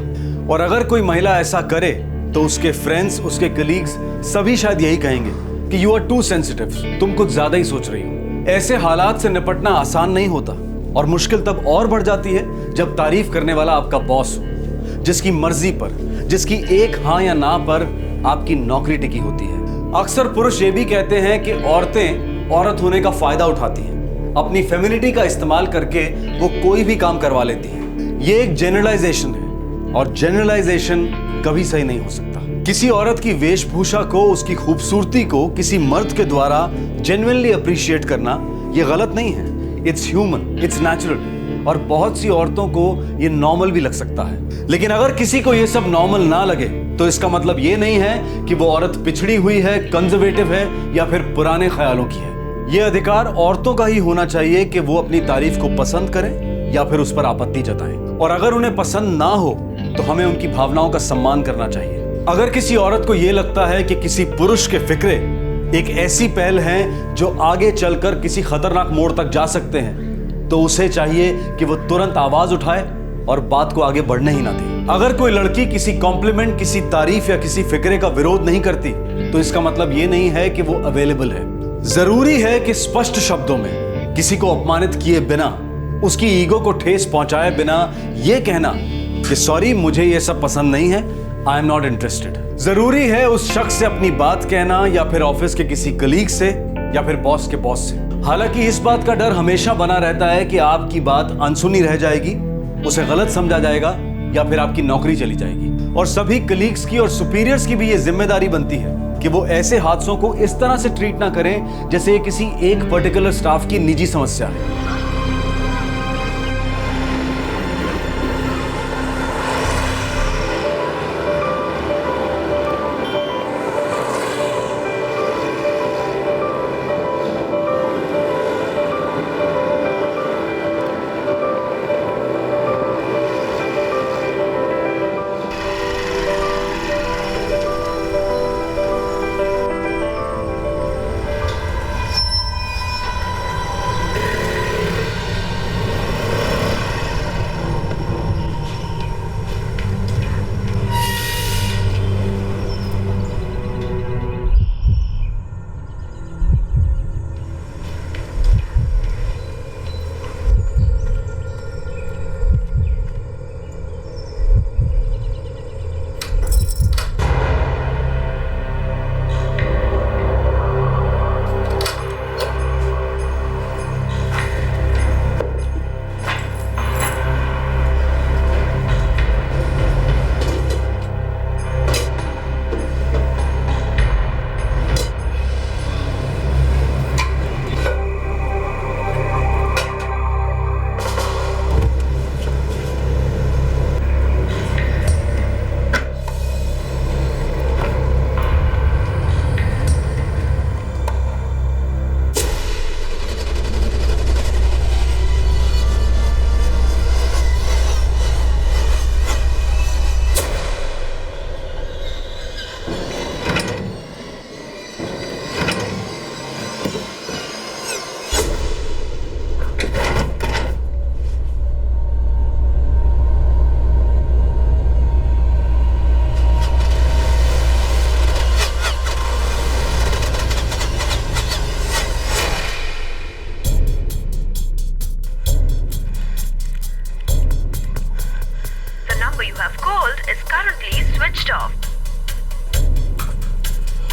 Speaker 3: और अगर कोई महिला ऐसा करे तो उसके फ्रेंड्स, उसके कलीग्स सभी शायद यही कहेंगे कि यू आर टू सेंसिटिव, तुम कुछ ज्यादा ही सोच रही हो। ऐसे हालात से निपटना आसान नहीं होता, और मुश्किल तब और बढ़ जाती है जब तारीफ करने वाला आपका बॉस हो, जिसकी मर्जी पर, जिसकी एक हाँ या ना पर आपकी नौकरी टिकी होती है। अक्सर पुरुष ये भी कहते हैं कि औरतें औरत होने का फायदा उठाती हैं, अपनी फेमिनिटी का इस्तेमाल करके वो कोई भी काम करवा लेती हैं। ये एक जनरलाइजेशन है, और जनरलाइजेशन कभी सही नहीं हो सकता। किसी औरत की वेशभूषा को, उसकी खूबसूरती को किसी मर्द के द्वारा जेन्युइनली अप्रिशिएट करना ये गलत नहीं है। इट्स ह्यूमन, इट्स नेचुरल, और बहुत सी औरतों को ये नॉर्मल भी लग सकता है। लेकिन अगर किसी को ये सब नॉर्मल ना लगे तो इसका मतलब ये नहीं है कि वो औरत पिछड़ी हुई है, कंजर्वेटिव है, या फिर पुराने ख्यालों की है। ये अधिकार औरतों का ही होना चाहिए कि वो अपनी तारीफ को पसंद करें या फिर उस पर आपत्ति जताएं। और अगर उन्हें पसंद ना हो तो हमें उनकी भावनाओं का सम्मान करना चाहिए। अगर किसी औरत को यह लगता है कि किसी पुरुष के फिक्रे एक ऐसी पहल है जो आगे चलकर किसी खतरनाक मोड़ तक जा सकते हैं, तो उसे चाहिए कि वो तुरंत आवाज उठाए और बात को आगे बढ़ने ही ना दे। अगर कोई लड़की किसी कॉम्प्लीमेंट, किसी तारीफ या किसी फिक्रे का विरोध नहीं करती तो इसका मतलब यह नहीं है कि वो अवेलेबल है। जरूरी है कि स्पष्ट शब्दों में किसी को अपमानित किए बिना, उसकी ईगो को ठेस पहुंचाए बिना यह कहना कि सॉरी मुझे यह सब पसंद नहीं है, आई एम नॉट इंटरेस्टेड। जरूरी है उस शख्स से अपनी बात कहना, या फिर ऑफिस के किसी कलीग से, या फिर बॉस के बॉस से। हालांकि इस बात का डर हमेशा बना रहता है कि आपकी बात अनसुनी रह जाएगी, उसे गलत समझा जाएगा, या फिर आपकी नौकरी चली जाएगी। और सभी कलीग्स की और सुपीरियर्स की भी यह जिम्मेदारी बनती है कि वो ऐसे हादसों को इस तरह से ट्रीट ना करें जैसे ये किसी एक पर्टिकुलर स्टाफ की निजी समस्या है।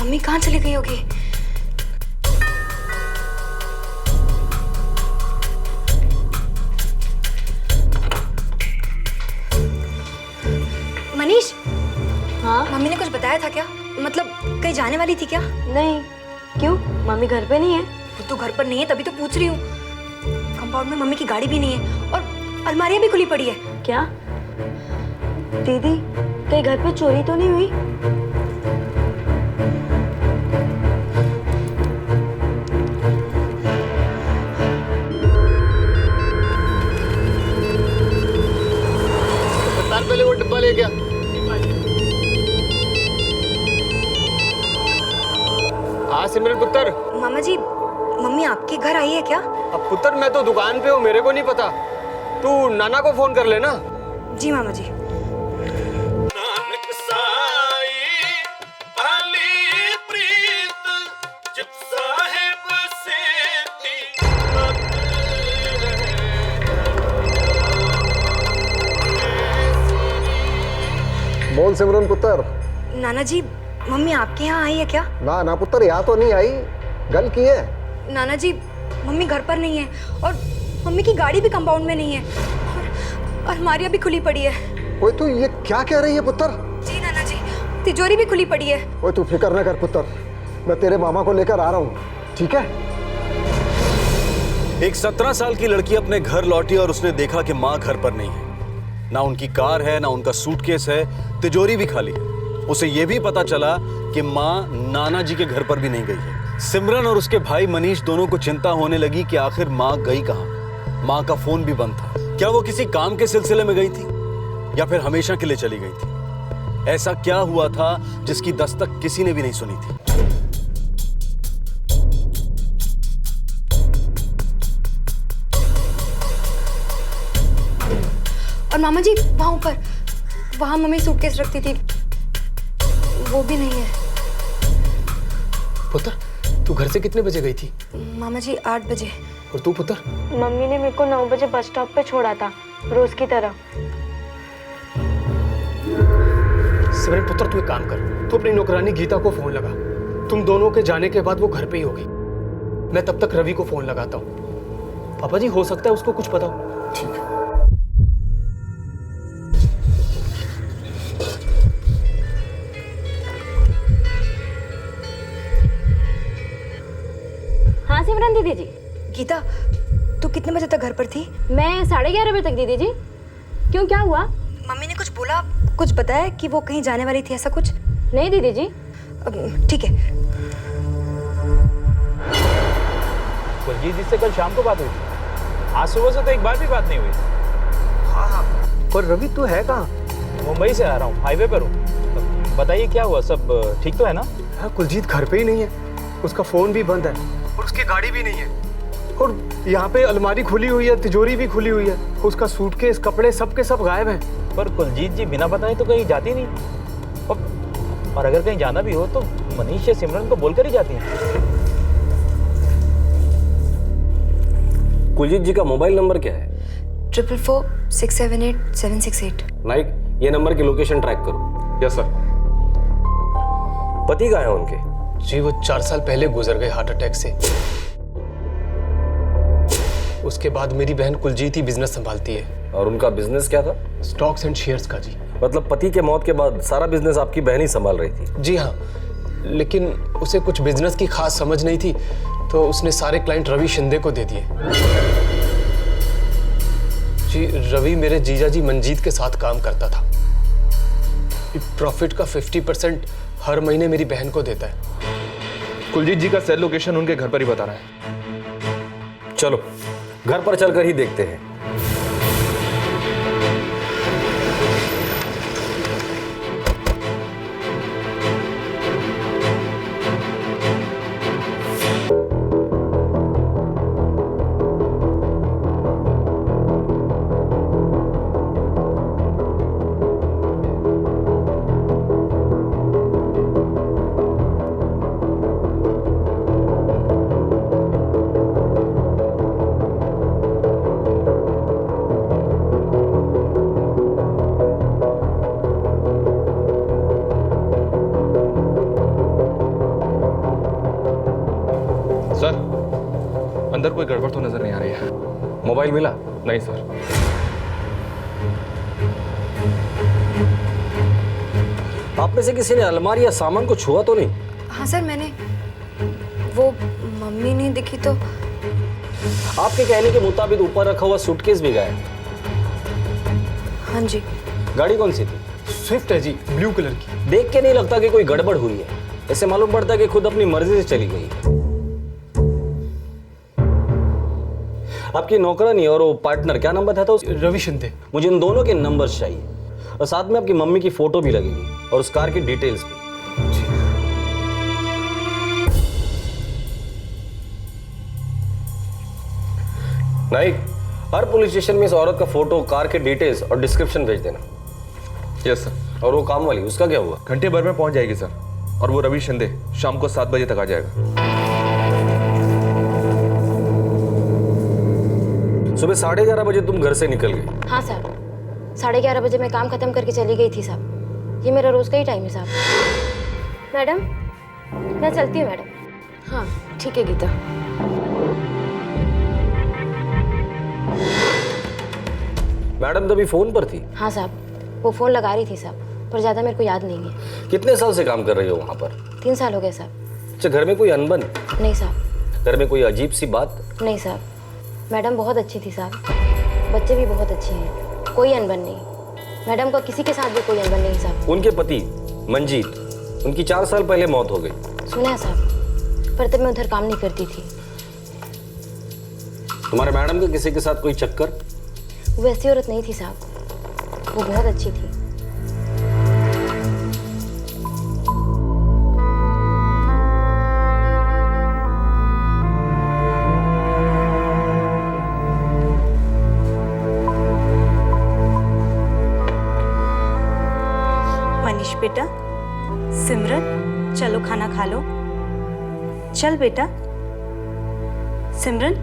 Speaker 1: मम्मी कहाँ चली गई होगी? मनीष,
Speaker 16: हाँ
Speaker 1: मम्मी ने कुछ बताया था क्या? मतलब कहीं जाने वाली थी क्या?
Speaker 16: नहीं, क्यों? मम्मी घर पे नहीं है?
Speaker 1: वो तो घर पर नहीं है, तभी तो पूछ रही हूँ। कंपाउंड में मम्मी की गाड़ी भी नहीं है और अलमारियां भी खुली पड़ी है।
Speaker 16: क्या दीदी, कहीं घर पे चोरी तो नहीं हुई?
Speaker 9: पहले वो डिब्बा ले गया। हाँ सिमरन पुत्र।
Speaker 1: मामा जी, मम्मी आपके घर आई है क्या?
Speaker 9: अब पुत्र मैं तो दुकान पे हूँ, मेरे को नहीं पता। तू नाना को फोन कर लेना।
Speaker 1: जी मामा जी।
Speaker 17: बोल सिमरन पुत्र।
Speaker 1: नाना जी, मम्मी आपके यहाँ आई है क्या?
Speaker 17: ना ना पुत्र, यहाँ तो नहीं आई, गल की है।
Speaker 1: नाना जी, मम्मी घर पर नहीं है और मम्मी की गाड़ी भी कंपाउंड में नहीं है और अलमारियां भी खुली पड़ी है।
Speaker 17: ओए तू ये क्या कह रही है पुत्र?
Speaker 1: जी नाना जी, तिजोरी भी खुली पड़ी है।
Speaker 17: ओए तू फिक्र न कर पुत्र, मैं तेरे मामा को लेकर आ रहा हूँ, ठीक है?
Speaker 3: एक 17 साल की लड़की अपने घर लौटी और उसने देखा कि माँ घर पर नहीं है। ना उनकी कार है, ना उनका सूटकेस है, तिजोरी भी खाली है। उसे यह भी पता चला कि माँ नाना जी के घर पर भी नहीं गई है। सिमरन और उसके भाई मनीष दोनों को चिंता होने लगी कि आखिर माँ गई कहाँ। माँ का फोन भी बंद था। क्या वो किसी काम के सिलसिले में गई थी या फिर हमेशा के लिए चली गई थी? ऐसा क्या हुआ था जिसकी दस्तक किसी ने भी नहीं सुनी थी?
Speaker 1: और मामा जी, वहां ऊपर वहाँ मम्मी सूटकेस रखती थी, वो भी नहीं है।
Speaker 18: पुत्र, तू घर से कितने बजे गई थी?
Speaker 1: मामा जी 8 बजे।
Speaker 18: और तू पुत्र?
Speaker 16: मम्मी ने मेरे को 9 बजे बस स्टॉप पे छोड़ा था, रोज की तरह।
Speaker 18: सिमरन पुत्र, तू एक काम कर, तू अपनी नौकरानी गीता को फोन लगा। तुम दोनों के जाने के बाद वो घर पे ही होगी। मैं तब तक रवि को फोन लगाता हूँ। पापा जी, हो सकता है उसको कुछ पता हो। ठीक है।
Speaker 16: हाँ सिमरन दीदी जी।
Speaker 1: गीता, तू कितने बजे तक घर पर थी?
Speaker 16: मैं 11:30 बजे तक दीदी जी। क्यों, क्या हुआ?
Speaker 1: मम्मी ने कुछ बोला, कुछ बताया कि वो कहीं जाने वाली थी, ऐसा कुछ?
Speaker 16: नहीं दीदी जी।
Speaker 1: ठीक है।
Speaker 19: कुलजीत जी से कल शाम को बात हुई थी, आज सुबह से तो एक बार भी बात नहीं हुई।
Speaker 18: हाँ, और रवि तू है कहाँ?
Speaker 19: मुंबई से आ रहा हूँ, हाईवे पर हूँ। बताइए क्या हुआ, सब ठीक तो है ना?
Speaker 18: हाँ, कुलजीत घर पे ही नहीं है, उसका फोन भी बंद है और उसकी गाड़ी भी नहीं है। और यहाँ पे अलमारी खुली हुई है, तिजोरी भी खुली हुई है, उसका सूटकेस, कपड़े सब के सब गायब हैं।
Speaker 19: पर कुलजीत जी बिना बताए तो कहीं जाती नहीं, और अगर कहीं जाना भी हो तो मनीष या सिमरन को बोलकर ही जाती हैं।
Speaker 20: कुलजीत जी का मोबाइल नंबर क्या है?
Speaker 1: 444-678-768।
Speaker 20: नाइक, ये नंबर की लोकेशन ट्रैक करो।
Speaker 18: Yes sir.
Speaker 20: पति कहाँ है उनके?
Speaker 18: जी वो 4 साल पहले गुजर गए हार्ट अटैक से। उसके बाद मेरी बहन कुलजीत ही बिजनेस संभालती है।
Speaker 20: और उनका बिजनेस क्या था?
Speaker 18: स्टॉक्स एंड शेयर्स का जी।
Speaker 20: मतलब पति के मौत के बाद सारा बिजनेस आपकी बहन ही संभाल रही थी?
Speaker 18: जी हाँ, लेकिन उसे कुछ बिजनेस की खास समझ नहीं थी, तो उसने सारे क्लाइंट रवि शिंदे को दे दिए। जी रवि मेरे जीजा जी मंजीत के साथ काम करता था। प्रॉफिट का 50% हर महीने मेरी बहन को देता है।
Speaker 13: कुलजीत जी का सेल लोकेशन उनके घर पर ही बता रहा है।
Speaker 20: चलो घर पर चलकर ही देखते हैं।
Speaker 13: सर, अंदर कोई गड़बड़ तो नजर नहीं आ रही है।
Speaker 20: मोबाइल मिला?
Speaker 13: नहीं सर।
Speaker 20: आप में से किसी ने अलमारी या सामान को छुआ तो नहीं?
Speaker 1: हाँ सर, मैंने। वो मम्मी नहीं दिखी तो।
Speaker 20: आपके कहने के मुताबिक ऊपर रखा हुआ सूटकेस भी गायब?
Speaker 1: हाँ जी।
Speaker 20: गाड़ी कौन सी थी?
Speaker 18: स्विफ्ट है जी, ब्लू कलर की।
Speaker 20: देख के नहीं लगता कि कोई गड़बड़ हुई है, ऐसे मालूम पड़ता है कि खुद अपनी मर्जी से चली गई। आपकी नौकरानी और वो पार्टनर, क्या नंबर था उसका?
Speaker 18: रवि शिंदे।
Speaker 20: मुझे इन दोनों के नंबर चाहिए, और साथ में आपकी मम्मी की फोटो भी लगेगी और उस कार की डिटेल्स भी। नाइक, हर पुलिस स्टेशन में इस औरत का फोटो, कार के डिटेल्स और डिस्क्रिप्शन भेज देना।
Speaker 13: Yes sir.
Speaker 20: और वो काम वाली, उसका क्या हुआ?
Speaker 13: घंटे भर में पहुंच जाएगी सर, और वो रवि शिंदे शाम को 7 बजे तक आ जाएगा।
Speaker 20: सुबह 11:30 बजे तुम घर से निकल गए?
Speaker 16: हाँ सर, 11:30 बजे मैं काम खत्म करके चली गई थी साहब। ये मेरा रोज का ही टाइम है साहब। मैडम, मैं चलती हूँ मैडम।
Speaker 5: हाँ ठीक है गीता।
Speaker 20: मैडम तभी फोन पर थी?
Speaker 16: हाँ साहब, वो फोन लगा रही थी साहब, पर ज्यादा मेरे को याद नहीं है।
Speaker 20: कितने साल से काम कर रही हो वहाँ पर?
Speaker 16: 3 साल हो गए साहब।
Speaker 20: अच्छा, घर में कोई अनबन?
Speaker 16: नहीं साहब।
Speaker 20: घर में कोई अजीब सी बात?
Speaker 16: नहीं साहब, मैडम बहुत अच्छी थी साहब, बच्चे भी बहुत अच्छे हैं, कोई अनबन नहीं। मैडम का किसी के साथ भी कोई अनबन नहीं साहब।
Speaker 20: उनके पति मंजीत, उनकी 4 साल पहले मौत हो गई।
Speaker 16: सुना है साहब, पर तब मैं उधर काम नहीं करती थी।
Speaker 20: तुम्हारे मैडम का किसी के साथ कोई चक्कर?
Speaker 16: वो वैसी औरत नहीं थी साहब, वो बहुत अच्छी थी।
Speaker 12: सिमरन चलो खाना खा लो। चल बेटा। सिमरन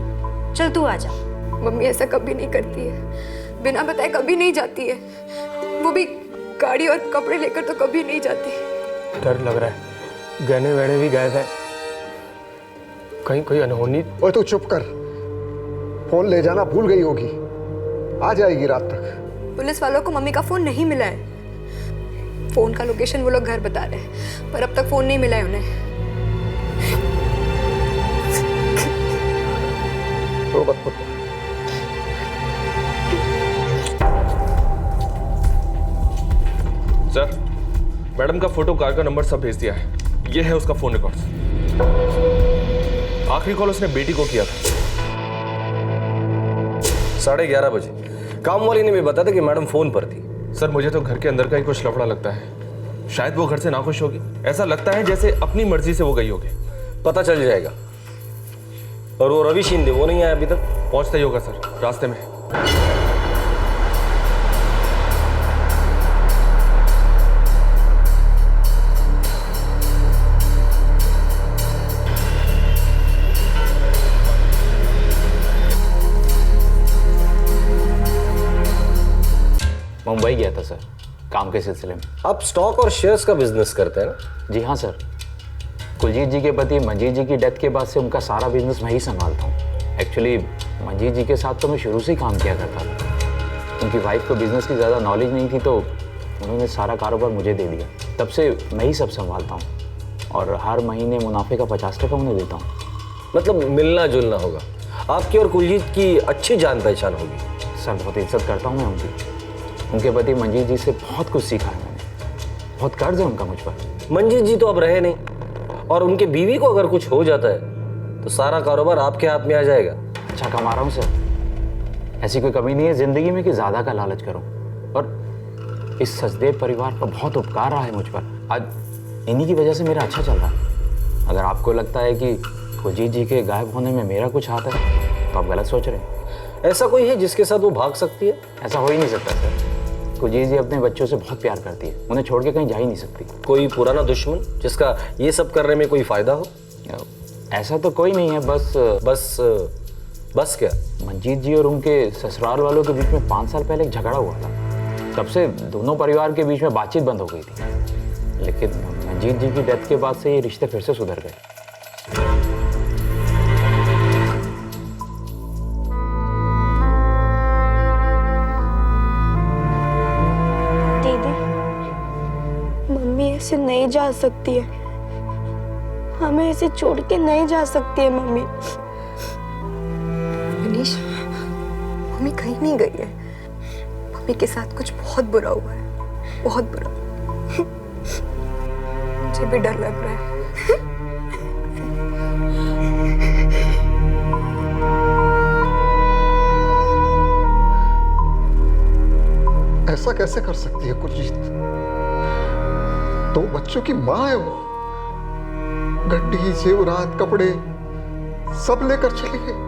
Speaker 12: चल तू आ जा।
Speaker 1: मम्मी ऐसा कभी नहीं करती है, बिना बताए कभी नहीं जाती है, वो भी गाड़ी और कपड़े लेकर तो कभी नहीं जाती।
Speaker 18: डर लग रहा है, गहने वहने भी गायब है, कहीं कोई अनहोनी।
Speaker 17: ओए तू चुप कर, फोन ले जाना भूल गई होगी, आ जाएगी रात तक।
Speaker 1: पुलिस वालों को मम्मी का फोन नहीं मिला है। फोन का लोकेशन वो लोग घर बता रहे हैं, पर अब तक फोन नहीं मिला है उन्हें।
Speaker 17: रो मत पुत्र।
Speaker 13: सर, मैडम का फोटो, कार का नंबर सब भेज दिया है। ये है उसका फोन रिकॉर्ड्स। आखिरी कॉल उसने बेटी को किया था
Speaker 20: 11:30 बजे। काम वाली ने भी बताया था कि मैडम फोन पर थी।
Speaker 13: सर, मुझे तो घर के अंदर का ही कुछ लफड़ा लगता है। शायद वो घर से नाखुश होगी। ऐसा लगता है जैसे अपनी मर्जी से वो गई होगी।
Speaker 20: पता चल जाएगा। और वो रवि शिंदे, वो नहीं आया अभी तक?
Speaker 13: पहुंचता ही होगा सर, रास्ते में।
Speaker 19: मुंबई गया था सर, काम के सिलसिले में।
Speaker 20: आप स्टॉक और शेयर्स का बिजनेस करते हैं ना?
Speaker 19: जी हाँ सर। कुलजीत जी के पति मंजीत जी की डेथ के बाद से उनका सारा बिजनेस मैं ही संभालता हूँ। एक्चुअली मंजीत जी के साथ तो मैं शुरू से ही काम किया करता था। उनकी वाइफ को बिजनेस की ज़्यादा नॉलेज नहीं थी, तो उन्होंने सारा कारोबार मुझे दे दिया। तब से मैं ही सब संभालता हूँ और हर महीने मुनाफे का 50% उन्हें देता हूँ।
Speaker 20: मतलब मिलना जुलना होगा। आपकी और कुलजीत की अच्छी जान पहचान होगी।
Speaker 19: सर, बहुत इज्जत करता हूँ मैं उनकी। उनके पति मंजीत जी से बहुत कुछ सीखा है मैंने। बहुत कर्ज है उनका मुझ पर।
Speaker 20: मंजीत जी तो अब रहे नहीं, और उनके बीवी को अगर कुछ हो जाता है तो सारा कारोबार आपके हाथ में आ जाएगा।
Speaker 19: अच्छा कमा रहा हूँ सर, ऐसी कोई कमी नहीं है जिंदगी में कि ज़्यादा का लालच करूँ। और इस सचदेव परिवार का बहुत उपकार रहा है मुझ पर। आज इन्हीं की वजह से मेरा अच्छा चल रहा है। अगर आपको लगता है कि कुलजीत जी के गायब होने में मेरा कुछ हाथ है तो आप गलत सोच रहे हैं।
Speaker 20: ऐसा कोई है जिसके साथ वो भाग सकती है?
Speaker 19: ऐसा हो ही नहीं सकता सर। कुलजीत जी अपने बच्चों से बहुत प्यार करती है, उन्हें छोड़ के कहीं जा ही नहीं सकती।
Speaker 20: कोई पुराना दुश्मन जिसका ये सब करने में कोई फायदा हो?
Speaker 19: ऐसा तो कोई नहीं है,
Speaker 20: बस क्या?
Speaker 19: मंजीत जी और उनके ससुराल वालों के बीच में 5 साल पहले एक झगड़ा हुआ था। तब से दोनों परिवार के बीच में बातचीत बंद हो गई थी। लेकिन मंजीत जी की डेथ के बाद से ये रिश्ते फिर से सुधर गए।
Speaker 21: ऐसे नहीं जा सकती है, हमें ऐसे छोड़ के नहीं जा सकती है मम्मी।
Speaker 1: मनीष, मम्मी कहीं नहीं गई है। मम्मी के साथ कुछ बहुत बुरा हुआ है, बहुत बुरा। मुझे भी डर लग रहा है।
Speaker 17: ऐसा कैसे कर सकती है कुलजीत? 2 बच्चों की माँ है वो। गड्डी, जेवरात, कपड़े सब लेकर चली गई।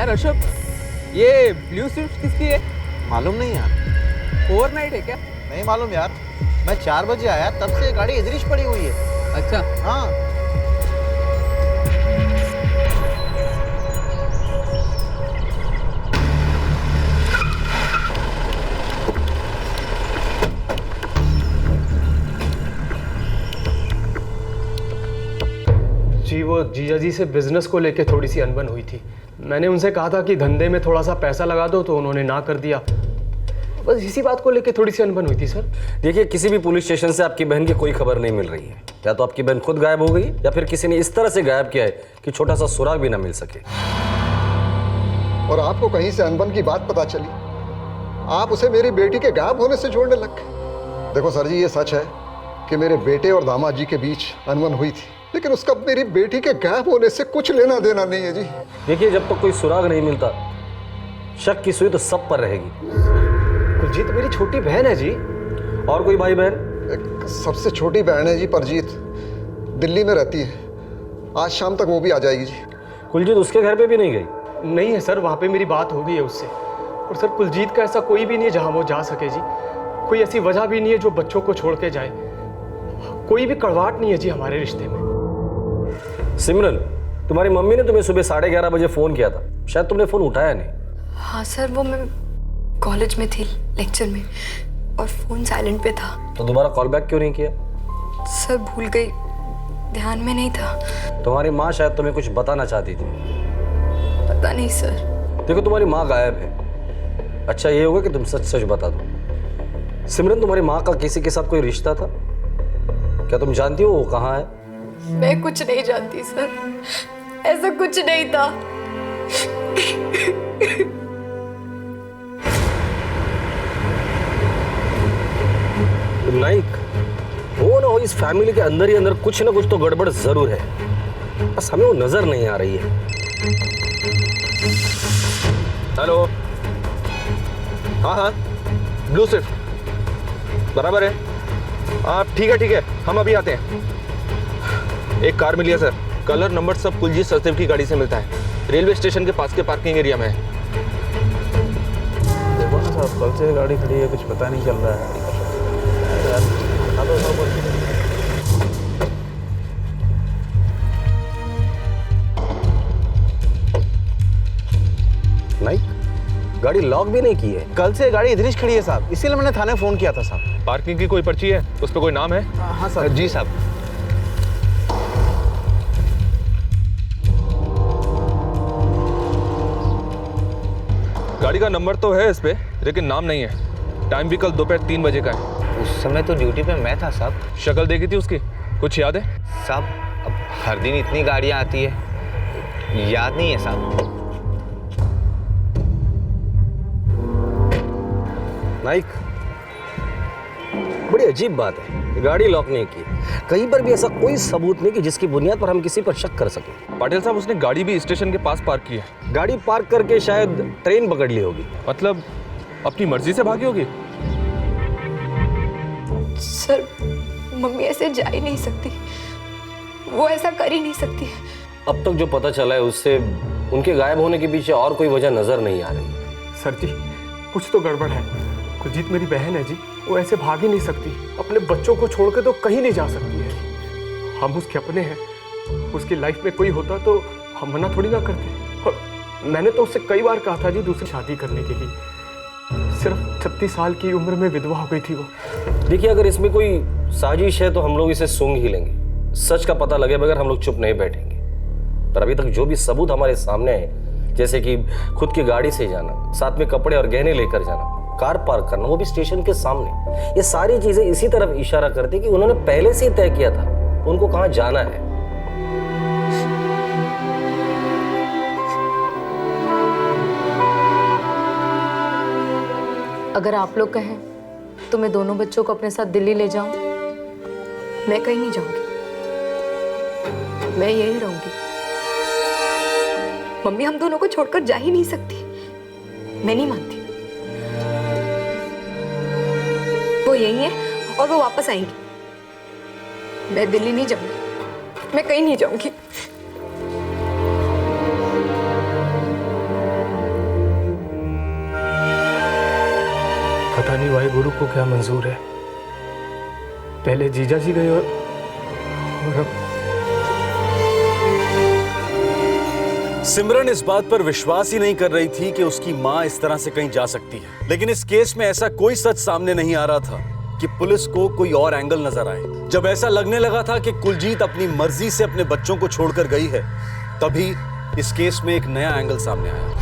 Speaker 22: अशोक, ये ब्लू स्विफ्ट किसकी है?
Speaker 15: मालूम नहीं यार।
Speaker 22: ओवरनाइट है क्या?
Speaker 15: नहीं मालूम यार, मैं 4 बजे आया तब से गाड़ी इधर ही पड़ी हुई है।
Speaker 22: अच्छा
Speaker 15: हाँ।
Speaker 18: जी, वो जीजा जी से बिजनेस को लेके थोड़ी सी अनबन हुई थी। मैंने उनसे कहा था कि धंधे में थोड़ा सा पैसा लगा दो, तो उन्होंने ना कर दिया। बस इसी बात को लेके थोड़ी सी अनबन हुई थी सर।
Speaker 20: देखिए, किसी भी पुलिस स्टेशन से आपकी बहन की कोई खबर नहीं मिल रही है। या तो आपकी बहन खुद गायब हो गई, या फिर किसी ने इस तरह से गायब किया है कि छोटा सा सुराग भी ना मिल सके।
Speaker 18: जी, वो जीजा जी से बिजनेस को लेके थोड़ी सी अनबन हुई थी। मैंने उनसे कहा था कि धंधे में थोड़ा सा पैसा लगा दो, तो उन्होंने ना कर दिया। बस इसी बात को लेके थोड़ी सी अनबन हुई थी सर।
Speaker 20: देखिए, किसी भी पुलिस स्टेशन से आपकी बहन की कोई खबर नहीं मिल रही है। या तो आपकी बहन खुद गायब हो गई, या फिर किसी ने इस तरह से गायब किया है कि छोटा सा सुराग भी ना मिल सके।
Speaker 17: और आपको कहीं से अनबन की बात पता चली, आप उसे मेरी बेटी के गायब होने से जोड़ने लग गए। देखो सर जी, ये सच है कि मेरे बेटे और दामाद जी के बीच अनबन हुई थी, लेकिन उसका मेरी बेटी के गायब होने से कुछ लेना देना नहीं है जी।
Speaker 20: देखिए, जब तक कोई सुराग नहीं मिलता, शक की सुई तो सब पर रहेगी।
Speaker 18: कुलजीत मेरी छोटी बहन है जी।
Speaker 20: और कोई भाई बहन?
Speaker 17: एक सबसे छोटी बहन है जी, परजीत, दिल्ली में रहती है। आज शाम तक वो भी आ जाएगी जी।
Speaker 20: कुलजीत उसके घर पे भी नहीं गई?
Speaker 18: नहीं है सर, वहाँ पे मेरी बात हो गई है उससे। और सर, कुलजीत का ऐसा कोई भी नहीं है जहाँ वो जा सके जी। कोई ऐसी वजह भी नहीं है जो बच्चों को छोड़ के जाए। कोई भी कड़वाहट नहीं है जी हमारे रिश्ते में।
Speaker 20: सिमरन, तुम्हारी मम्मी ने तुम्हें सुबह 11:30 बजे फोन किया था, शायद तुमने फोन उठाया नहीं।
Speaker 1: हाँ सर, वो मैं कॉलेज में थी, लेक्चर में, और फोन साइलेंट पे था।
Speaker 20: तो दोबारा कॉल बैक क्यों नहीं किया?
Speaker 1: सर भूल गई, ध्यान में नहीं था।
Speaker 20: तुम्हारी माँ शायद तुम्हें कुछ बताना चाहती थी।
Speaker 1: पता नहीं सर।
Speaker 20: देखो, तुम्हारी माँ गायब है। अच्छा ये होगा कि तुम सच सच बता दो। सिमरन, तुम्हारी माँ का किसी के साथ कोई रिश्ता था? क्या तुम जानती हो वो कहाँ है?
Speaker 1: मैं कुछ नहीं जानती सर, ऐसा कुछ नहीं था।
Speaker 20: नाइक, हो ना हो, इस फैमिली के अंदर ही अंदर कुछ ना कुछ तो गड़बड़ जरूर है, बस हमें वो नजर नहीं आ रही है।
Speaker 13: हेलो, हाँ, ब्लू स्विफ्ट बराबर है। हाँ ठीक है, हम अभी आते हैं। एक कार मिली है सर, कलर नंबर सब कुलजीत सचदेव की गाड़ी से मिलता है। रेलवे स्टेशन के पास के पार्किंग एरिया में है।
Speaker 19: देखो ना साहब, कल से गाड़ी खड़ी है, कुछ पता नहीं चल रहा है।
Speaker 20: नाइक, गाड़ी लॉक भी नहीं की है।
Speaker 15: कल से गाड़ी इधर ही खड़ी है साहब, इसीलिए मैंने थाने फोन किया था साहब।
Speaker 13: पार्किंग की कोई पर्ची है? उस पर कोई नाम है?
Speaker 15: हाँ सर।
Speaker 13: जी साहब। गाड़ी का नंबर तो है इस पे, लेकिन नाम नहीं है। टाइम भी कल दोपहर 3 बजे का है।
Speaker 19: उस समय तो ड्यूटी पे मैं था साहब।
Speaker 13: शक्ल देखी थी उसकी, कुछ याद है?
Speaker 19: साहब, अब हर दिन इतनी गाड़ियाँ आती है, याद नहीं है साहब।
Speaker 20: नाइक, बड़ी अजीब बात है, गाड़ी लॉक नहीं की, कहीं पर भी ऐसा कोई सबूत नहीं कि जिसकी बुनियाद पर हम किसी पर शक कर सकें।
Speaker 13: पाटिल साहब, उसने गाड़ी भी स्टेशन के पास पार्क की है।
Speaker 20: गाड़ी पार्क करके शायद ट्रेन पकड़ ली होगी।
Speaker 13: मतलब अपनी मर्जी से भागी होगी?
Speaker 1: सर, मम्मी ऐसे जा ही नहीं सकती, वो ऐसा कर ही नहीं सकती।
Speaker 20: अब तक जो पता चला है उससे उनके गायब होने के पीछे और कोई वजह नजर नहीं आ रही।
Speaker 18: सर जी, कुछ तो गड़बड़ है। कुलजीत मेरी बहन है जी, वो ऐसे भाग ही नहीं सकती। अपने बच्चों को छोड़ के तो कहीं नहीं जा सकती है। हम उसके अपने हैं, उसकी लाइफ में कोई होता तो हम मना थोड़ी ना करते। और मैंने तो उससे कई बार कहा था जी दूसरी शादी करने के लिए। सिर्फ 36 साल की उम्र में विधवा हो गई थी वो।
Speaker 20: देखिए, अगर इसमें कोई साजिश है तो हम लोग इसे सूंघ ही लेंगे। सच का पता लगे बगैर हम लोग चुप नहीं बैठेंगे। पर अभी तक जो भी सबूत हमारे सामने है, जैसे कि खुद की गाड़ी से जाना, साथ में कपड़े और गहने लेकर जाना, कार पार्क करना, वो भी स्टेशन के सामने, ये सारी चीजें इसी तरफ इशारा करती कि उन्होंने पहले से ही तय किया था उनको कहां जाना है।
Speaker 5: अगर आप लोग कहें तो मैं दोनों बच्चों को अपने साथ दिल्ली ले जाऊं।
Speaker 1: मैं कहीं नहीं जाऊंगी, मैं यहीं रहूंगी। मम्मी हम दोनों को छोड़कर जा ही नहीं सकती, मैं नहीं मानती। वो यही है और वो वापस आएंगी। मैं दिल्ली नहीं जाऊंगी, मैं कहीं नहीं जाऊंगी।
Speaker 18: पता नहीं वाहे गुरु को क्या मंजूर है। पहले जीजा जी गए और अब
Speaker 3: सिमरन इस बात पर विश्वास ही नहीं कर रही थी कि उसकी मां इस तरह से कहीं जा सकती है। लेकिन इस केस में ऐसा कोई सच सामने नहीं आ रहा था कि पुलिस को कोई और एंगल नजर आए। जब ऐसा लगने लगा था कि कुलजीत अपनी मर्जी से अपने बच्चों को छोड़कर गई है, तभी इस केस में एक नया एंगल सामने आया।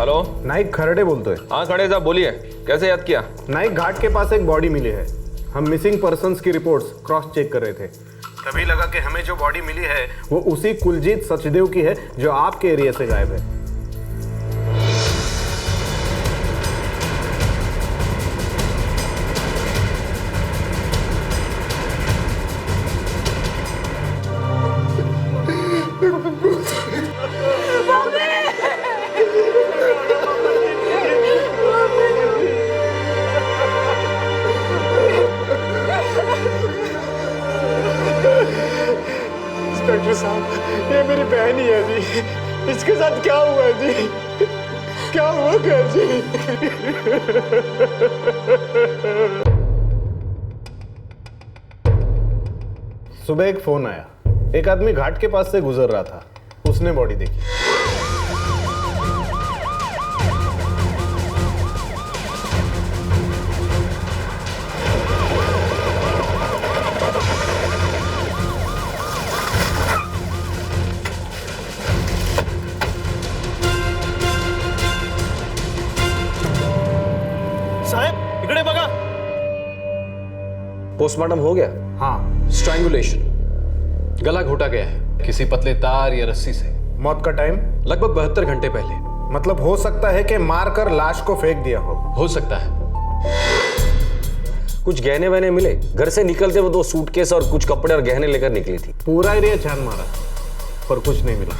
Speaker 13: हेलो, नाइक खरड़े बोलते हैं। हाँ खड़े साहब बोलिए, कैसे याद किया?
Speaker 2: नाइक घाट के पास एक बॉडी मिली है। हम मिसिंग पर्संस की रिपोर्ट्स क्रॉस चेक कर रहे थे, तभी लगा कि हमें जो बॉडी मिली है वो उसी कुलजीत सचदेव की है जो आपके एरिया से गायब है।
Speaker 7: इंस्पेक्टर साहब, ये मेरी बहन ही है जी। इसके साथ क्या हुआ जी? क्या हुआ क्या जी?
Speaker 2: सुबह एक फोन आया, एक आदमी घाट के पास से गुजर रहा था, उसने बॉडी देखी।
Speaker 18: साहब इकडे बघा।
Speaker 20: पोस्टमार्टम हो गया?
Speaker 18: हाँ, स्ट्रैंगुलेशन, गला घोटा गया है किसी पतले तार या रस्सी से।
Speaker 2: मौत का टाइम
Speaker 18: लगभग 72 घंटे पहले।
Speaker 2: मतलब हो सकता है कि मारकर लाश को फेंक दिया हो
Speaker 18: सकता है।
Speaker 20: कुछ गहने वहने मिले? घर से निकलते वो 2 सूटकेस और कुछ कपड़े और गहने लेकर निकली थी।
Speaker 2: पूरा एरिया छान मारा पर कुछ नहीं मिला।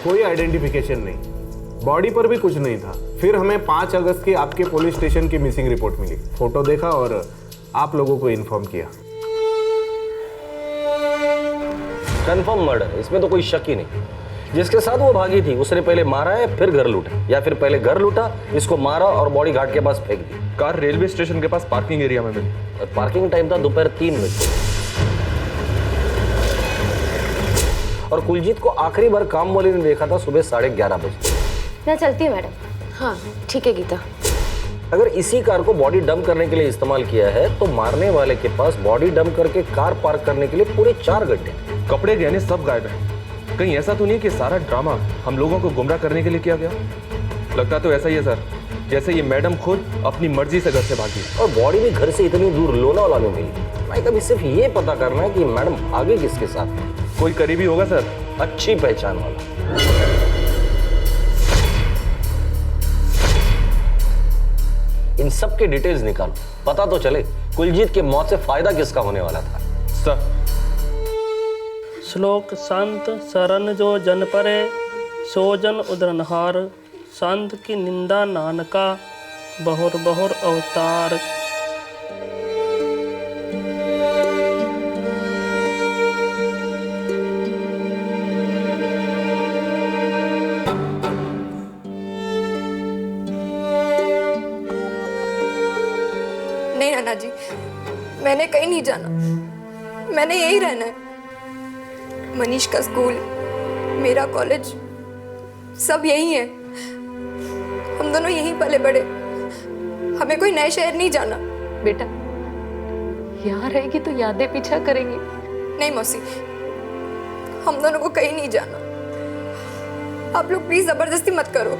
Speaker 2: कोई आइडेंटिफिकेशन नहीं, बॉडी पर भी कुछ नहीं था। फिर हमें 5 अगस्त की आपके पुलिस स्टेशन की मिसिंग रिपोर्ट मिली, फोटो देखा और आप लोगों को इन्फॉर्म किया।
Speaker 20: कंफर्म मर्डर, इसमें तो कोई शक ही नहीं। जिसके साथ वो भागी थी उसने पहले मारा है फिर घर लूटा, या फिर पहले घर लूटा, इसको मारा और बॉडी घाट के पास फेंक दी।
Speaker 13: कार रेलवे स्टेशन के पास पार्किंग एरिया में मिली
Speaker 20: और पार्किंग टाइम था दोपहर 3 बजे। और कुलजीत को आखिरी बार काम वाली ने देखा था सुबह 11:30 बजे।
Speaker 16: मैं चलती हूँ मैडम। हाँ ठीक है गीता।
Speaker 20: अगर इसी कार को बॉडी डंप करने के लिए इस्तेमाल किया है तो मारने वाले के पास बॉडी डंप करके कार पार्क करने के लिए पूरे 4 घंटे।
Speaker 13: कपड़े गहने सब गायब हैं। कहीं ऐसा तो नहीं कि सारा ड्रामा हम लोगों को गुमराह करने के लिए किया गया? लगता तो ऐसा ही है सर, जैसे ये मैडम खुद अपनी मर्जी से घर से भागी।
Speaker 20: और बॉडी भी घर से इतनी दूर लोनावाला में मिली। भाई कभी सिर्फ ये पता करना है कि मैडम भागे किसके साथ।
Speaker 13: कोई करीबी होगा सर,
Speaker 20: अच्छी पहचान वाला। इन सब के डिटेल्स निकालो, पता तो चले कुलजीत के मौत से फायदा किसका होने वाला था।
Speaker 13: सर
Speaker 23: श्लोक संत शरण जो जन परे, सो जन उदरनहार, संत की निंदा नानका, बहुर बहुर अवतार।
Speaker 1: नहीं नाना जी, मैंने कहीं नहीं जाना, मैंने यही रहना है। मनीष का स्कूल, मेरा कॉलेज, सब यही है। हम दोनों यहीं पले बड़े, हमें कोई नए शहर नहीं जाना।
Speaker 5: बेटा यहाँ रहेगी तो यादें पीछा करेंगी।
Speaker 1: नहीं मौसी, हम दोनों को कहीं नहीं जाना। आप लोग प्लीज जबरदस्ती मत करो।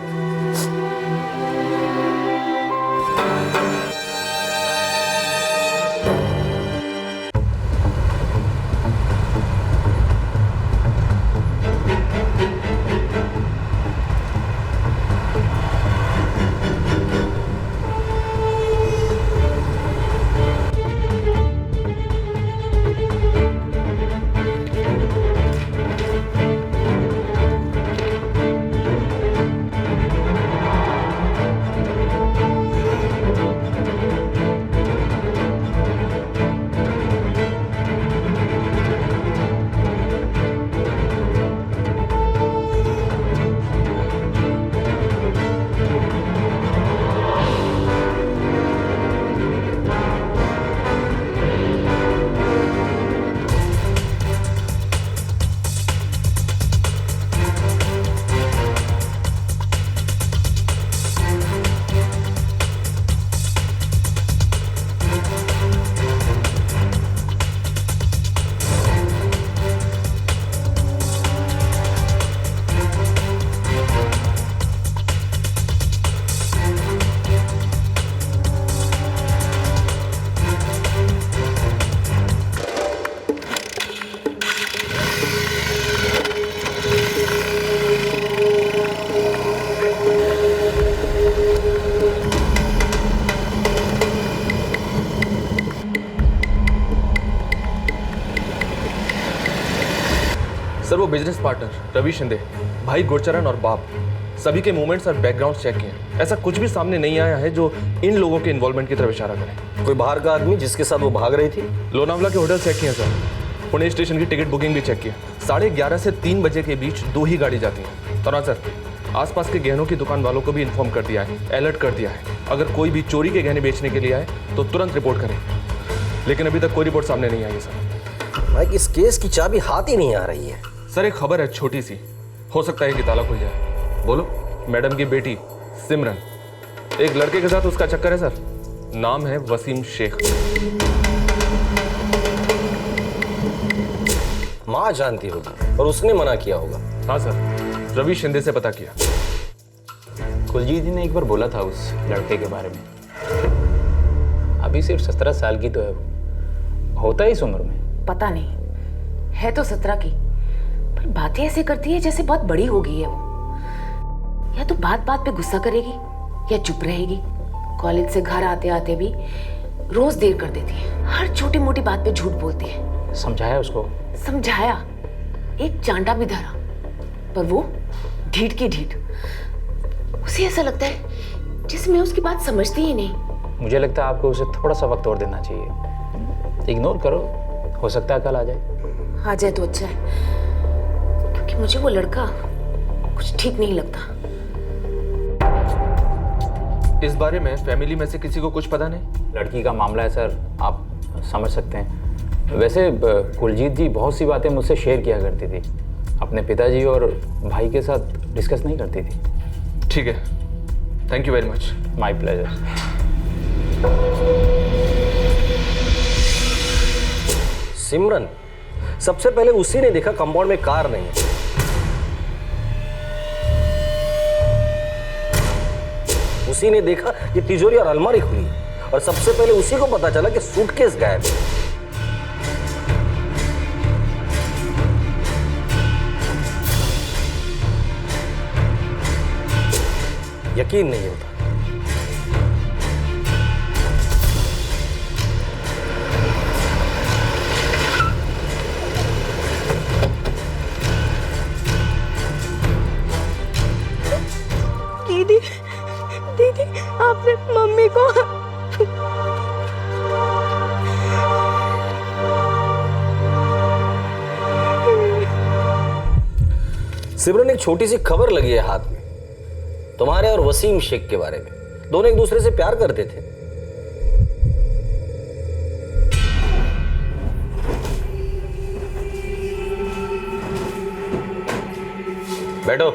Speaker 13: बिजनेस पार्टनर रवि शिंदे, भाई गुरचरण और बाप, सभी के मूवमेंट्स और बैकग्राउंड चेक किए। ऐसा कुछ भी सामने नहीं आया है जो इन लोगों के इन्वॉल्वमेंट की तरफ इशारा करे।
Speaker 20: कोई बाहर का आदमी जिसके साथ वो भाग रही थी?
Speaker 13: लोनावला के होटल चेक किए सर, पुणे स्टेशन की टिकट बुकिंग भी चेक की। 11:30 से 3 बजे के बीच 2 ही गाड़ी जाती है। तो ना सर, आसपास के गहनों की दुकान वालों को भी इन्फॉर्म कर दिया है, अलर्ट कर दिया है। अगर कोई भी चोरी के गहने बेचने के लिए आए तो तुरंत रिपोर्ट करें। लेकिन अभी तक कोई रिपोर्ट सामने नहीं आई है सर।
Speaker 20: भाई इस केस की चाबी हाथ ही नहीं आ रही है।
Speaker 13: सर एक खबर है छोटी सी, हो सकता है कि ताला खुल जाए।
Speaker 20: बोलो।
Speaker 13: मैडम की बेटी सिमरन, एक लड़के के साथ उसका चक्कर है सर, नाम है वसीम शेख।
Speaker 20: माँ जानती होगी और उसने मना किया होगा।
Speaker 13: हाँ सर, रवि शिंदे से पता किया।
Speaker 19: कुलजीत जी ने एक बार बोला था उस लड़के के बारे में, अभी सिर्फ 17 साल की तो है वो, होता है इस उम्र में।
Speaker 8: पता नहीं, है तो 17 की, पर बातें ऐसे करती है जैसे बहुत बड़ी हो गई है वो। या तो बात बात पे गुस्सा करेगी या चुप रहेगी। कॉलेज से घर आते आते भी रोज देर कर देती है, हर छोटी मोटी बात पे झूठ बोलती है।
Speaker 19: समझाया उसको?
Speaker 8: समझाया, एक चांटा भी धरा, पर वो ढीठ की ढीठ। उसे ऐसा लगता है जैसे मैं उसकी बात समझती ही नहीं।
Speaker 19: मुझे लगता है आपको उसे थोड़ा सा वक्त और देना चाहिए। इग्नोर करो, हो सकता है कल आ जाए।
Speaker 8: आ जाए तो अच्छा है, क्योंकि मुझे वो लड़का कुछ ठीक नहीं लगता।
Speaker 13: इस बारे में फैमिली में से किसी को कुछ पता नहीं?
Speaker 19: लड़की का मामला है सर, आप समझ सकते हैं। वैसे कुलजीत जी बहुत सी बातें मुझसे शेयर किया करती थी, अपने पिताजी और भाई के साथ डिस्कस नहीं करती थी।
Speaker 13: ठीक है, thank you very much.
Speaker 19: My pleasure.
Speaker 20: Simran, सबसे पहले उसी ने देखा कंपाउंड में कार नहीं है। उसी ने देखा कि तिजोरी और अलमारी खुली है और सबसे पहले उसी को पता चला कि सूटकेस गायब है। यकीन नहीं होता।
Speaker 21: दीदी, दीदी, आपने मम्मी को
Speaker 20: सिमरन, एक छोटी सी खबर लगी है हाथ में तुम्हारे और वसीम शेख के बारे में। दोनों एक दूसरे से प्यार करते थे। बैठो।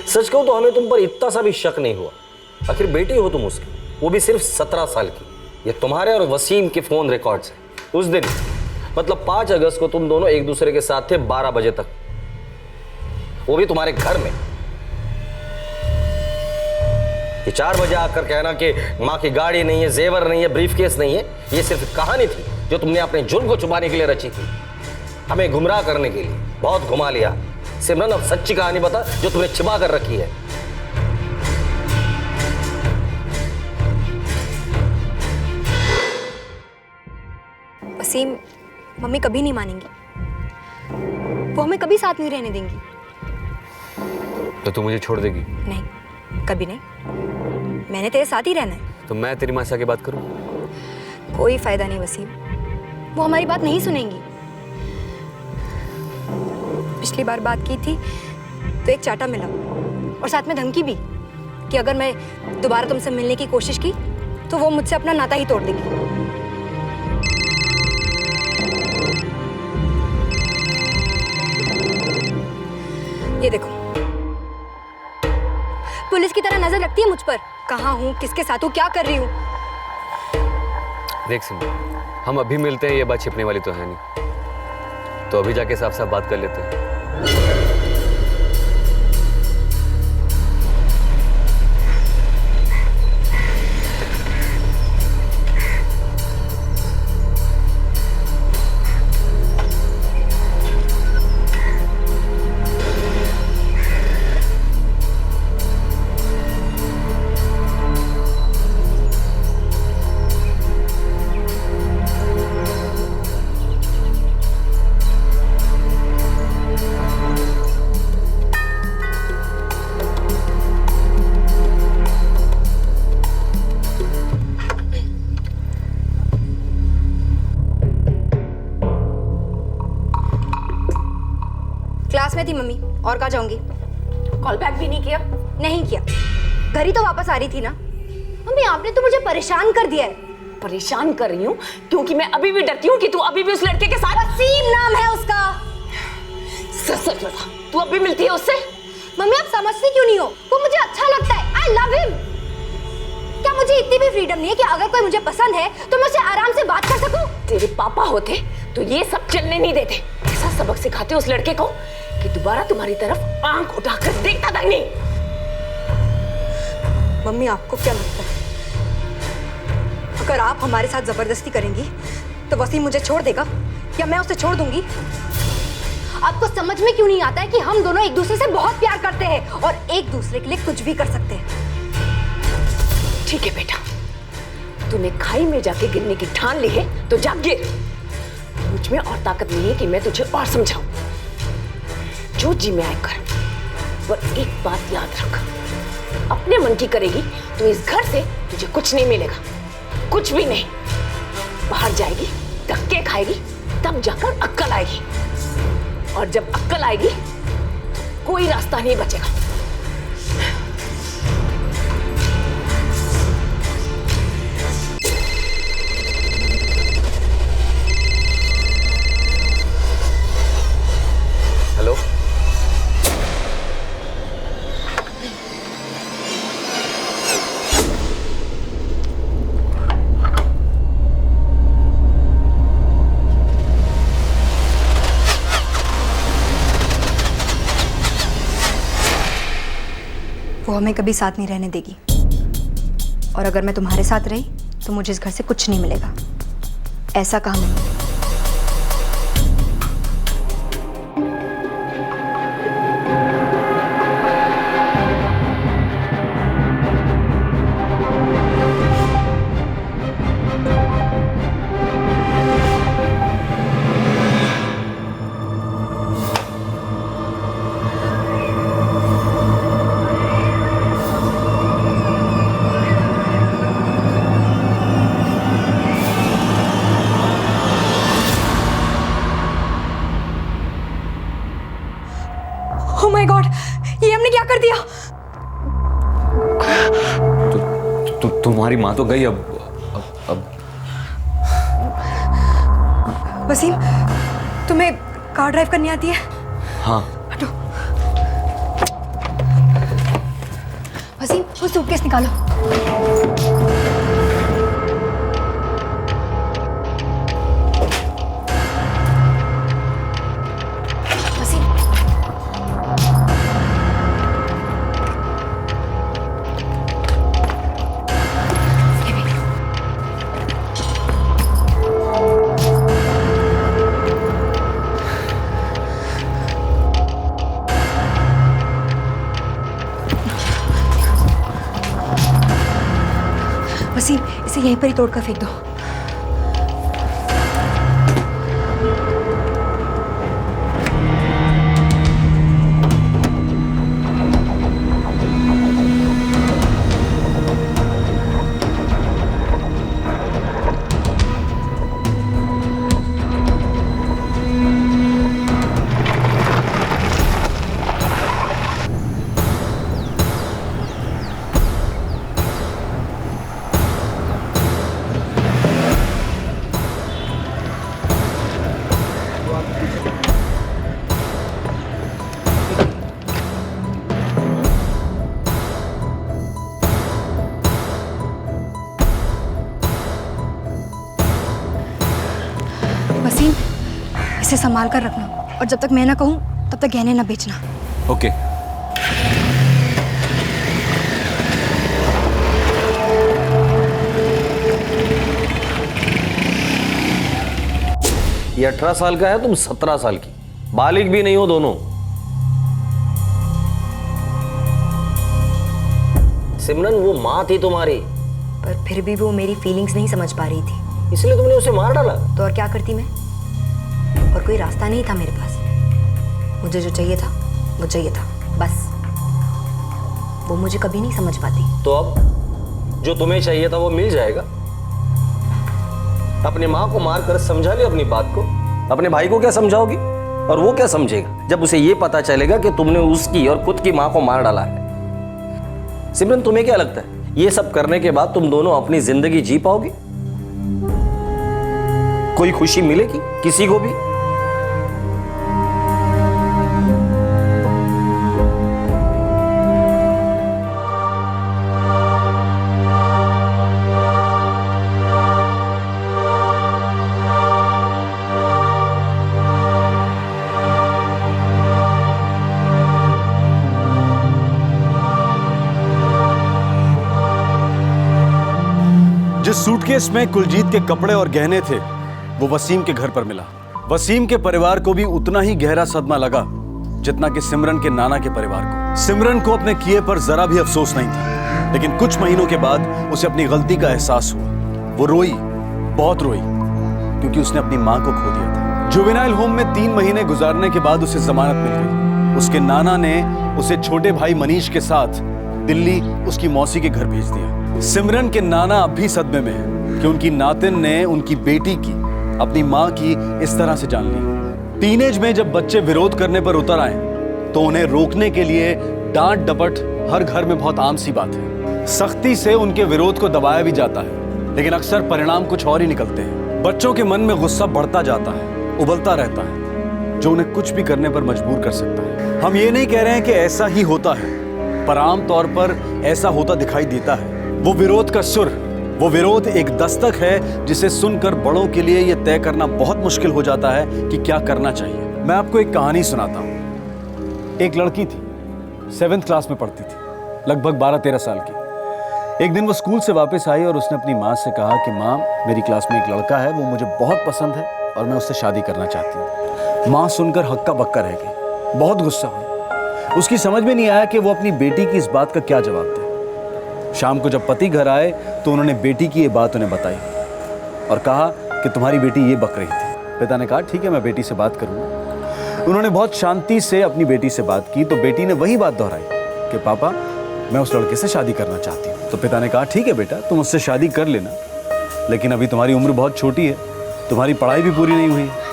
Speaker 20: सच कहूं तो हमें तुम पर इतना सा भी शक नहीं हुआ। आखिर बेटी हो तुम उसकी, वो भी सिर्फ 17 साल की। ये तुम्हारे और वसीम के फोन रिकॉर्ड्स हैं। उस दिन मतलब 5 अगस्त को तुम दोनों एक दूसरे के साथ थे 12 बजे तक, वो भी तुम्हारे घर में। ये 4 बजे आकर कहना कि माँ की गाड़ी नहीं है, जेवर नहीं है, ब्रीफकेस नहीं है, ये सिर्फ कहानी थी जो तुमने अपने जुर्म को छुपाने के लिए रची थी, हमें गुमराह करने के लिए। बहुत घुमा लिया। सिमरन, अब सच्ची कहानी बता जो तुमने छिपा कर रखी है।
Speaker 1: वसीम, मम्मी कभी नहीं मानेंगी, वो हमें कभी साथ नहीं रहने देंगी।
Speaker 10: तो तू मुझे छोड़ देगी?
Speaker 1: नहीं, कभी नहीं। मैंने तेरे साथ ही रहना है।
Speaker 10: तो मैं तेरी माँ से आके बात करूं?
Speaker 1: कोई फायदा नहीं वसीम, वो हमारी बात नहीं सुनेंगी। पिछली बार बात की थी तो एक चाटा मिला और साथ में धमकी भी कि अगर मैं दोबारा तुमसे मिलने की कोशिश की तो वो मुझसे अपना नाता ही तोड़ देगी। ये देखो, पुलिस की तरह नजर रखती है मुझ पर, कहाँ हूँ, किसके साथ हूँ, क्या कर रही हूँ।
Speaker 10: देख सिमरन, हम अभी मिलते हैं, ये बात छिपने वाली तो है नहीं। तो अभी जाके साफ साफ बात कर लेते हैं।
Speaker 1: क्लास में थी मम्मी, और कहाँ जाऊंगी?
Speaker 8: कॉल बैक भी नहीं किया?
Speaker 1: नहीं किया। घर ही तो वापस आ रही थी ना। मम्मी आपने तो मुझे परेशान कर दिया है।
Speaker 8: परेशान कर रही हूँ क्योंकि मैं अभी भी डरती हूँ कि तू अभी भी उस लड़के के साथ।
Speaker 1: वसीम नाम है उसका।
Speaker 8: सच बता, तू अभी मिलती है उससे?
Speaker 1: मम्मी आप समझती क्यों नहीं हो? वो मुझे अच्छा लगता है। I love him. क्या मुझे इतनी भी फ्रीडम नहीं है कि अगर कोई मुझे पसंद है तो मैं उससे आराम से बात कर सकूं?
Speaker 8: तेरे पापा होते तो ये सब चलने नहीं देते। ऐसा सबक सिखाते उस लड़के को कि दोबारा तुम्हारी तरफ आंख उठाकर देखता तक नहीं।
Speaker 1: मम्मी आपको क्या लगता है, अगर आप हमारे साथ जबरदस्ती करेंगी तो वसीम मुझे छोड़ देगा या मैं उसे छोड़ दूंगी? आपको समझ में क्यों नहीं आता है कि हम दोनों एक दूसरे से बहुत प्यार करते हैं और एक दूसरे के लिए कुछ भी कर सकते हैं?
Speaker 8: ठीक है बेटा, तूने खाई में जाके गिरने की ठान ली है तो जा गिर। मुझ में और ताकत नहीं है कि मैं तुझे और समझाऊं। जो जी में आए कर, पर एक बात याद रख, अपने मन की करेगी तो इस घर से तुझे कुछ नहीं मिलेगा, कुछ भी नहीं। बाहर जाएगी, धक्के खाएगी, तब जाकर अक्ल आएगी, और जब अक्ल आएगी तो कोई रास्ता नहीं बचेगा।
Speaker 10: हेलो,
Speaker 1: वो हमें कभी साथ नहीं रहने देगी, और अगर मैं तुम्हारे साथ रही तो मुझे इस घर से कुछ नहीं मिलेगा। ऐसा कहा मैंने। Oh my God, ये हमने क्या कर दिया?
Speaker 10: तुम्हारी माँ तो गई, अब
Speaker 1: वसीम, तुम्हें कार ड्राइव करनी आती है?
Speaker 10: हाँ।
Speaker 1: हटो। वसीम, वो सूटकेस निकालो। वसीम, इसे यहीं पर ही तोड़कर फेंक दो। वसीम, इसे संभाल कर रखना, और जब तक मैं ना कहूँ तब तक गहने ना बेचना।
Speaker 10: ओके।
Speaker 20: ये 18 साल का है, तुम 17 साल की, बालिग भी नहीं हो दोनों। सिमरन, वो माँ थी तुम्हारी,
Speaker 1: पर फिर भी वो मेरी फीलिंग्स नहीं समझ पा रही थी,
Speaker 20: इसलिए तुमने उसे मार डाला।
Speaker 1: तो और क्या करती मैं? और कोई रास्ता नहीं था मेरे पास। मुझे जो चाहिए था वो चाहिए था, बस। वो मुझे कभी नहीं समझ पाती।
Speaker 20: तो अब जो तुम्हें चाहिए था वो मिल जाएगा। अपनी माँ को मार कर समझा लिया अपनी बात को, अपने भाई को क्या समझाओगी? और वो क्या समझेगा जब उसे ये पता चलेगा कि तुमने उसकी और खुद की माँ को मार डाला है। सिमरन, तुम्हें क्या लगता है ये सब करने के बाद तुम दोनों अपनी जिंदगी जी पाओगे? कोई खुशी मिलेगी किसी को भी?
Speaker 3: जिस सूटकेस में कुलजीत के कपड़े और गहने थे वो वसीम के घर पर मिला। वसीम के परिवार को भी उतना ही गहरा सदमा लगा जितना कि सिमरन के नाना के परिवार को। सिमरन को अपने किए पर जरा भी अफसोस नहीं था, लेकिन कुछ महीनों के बाद उसे अपनी गलती का एहसास हुआ। वो रोई, बहुत रोई, क्योंकि उसने अपनी माँ को खो दिया था। जुवेनाइल होम में 3 महीने गुजारने के बाद उसे जमानत मिल गई। उसके नाना ने उसे छोटे भाई मनीष के साथ दिल्ली उसकी मौसी के घर भेज दिया। सिमरन के नाना अब भी सदमे में हैं कि उनकी नातिन ने उनकी बेटी की, अपनी माँ की इस तरह से जान ली। टीनेज में जब बच्चे विरोध करने पर उतर आए तो उन्हें रोकने के लिए डांट डपट हर घर में बहुत आम सी बात है। सख्ती से उनके विरोध को दबाया भी जाता है, लेकिन अक्सर परिणाम कुछ और ही निकलते हैं। बच्चों के मन में गुस्सा बढ़ता जाता है, उबलता रहता है, जो उन्हें कुछ भी करने पर मजबूर कर सकता है। हम ये नहीं कह रहे हैं कि ऐसा ही होता है, पर आम तौर पर ऐसा होता दिखाई देता है। वो विरोध का सुर, वो विरोध एक दस्तक है जिसे सुनकर बड़ों के लिए यह तय करना बहुत मुश्किल हो जाता है कि क्या करना चाहिए। मैं आपको एक कहानी सुनाता हूँ। एक लड़की थी, 7th क्लास में पढ़ती थी, लगभग 12-13 साल की। एक दिन वो स्कूल से वापस आई और उसने अपनी माँ से कहा कि माँ, मेरी क्लास में एक लड़का है, वो मुझे बहुत पसंद है और मैं उससे शादी करना चाहती हूँ। माँ सुनकर हक्का बक्का रह गई, बहुत गुस्सा हुई। उसकी समझ में नहीं आया कि वो अपनी बेटी की इस बात का क्या जवाब दे। शाम को जब पति घर आए तो उन्होंने बेटी की ये बात उन्हें बताई और कहा कि तुम्हारी बेटी ये बक रही थी। पिता ने कहा ठीक है, मैं बेटी से बात करूँगा। उन्होंने बहुत शांति से अपनी बेटी से बात की तो बेटी ने वही बात दोहराई कि पापा, मैं उस लड़के से शादी करना चाहती हूँ। तो पिता ने कहा ठीक है बेटा, तुम उससे शादी कर लेना, लेकिन अभी तुम्हारी उम्र बहुत छोटी है, तुम्हारी पढ़ाई भी पूरी नहीं हुई है।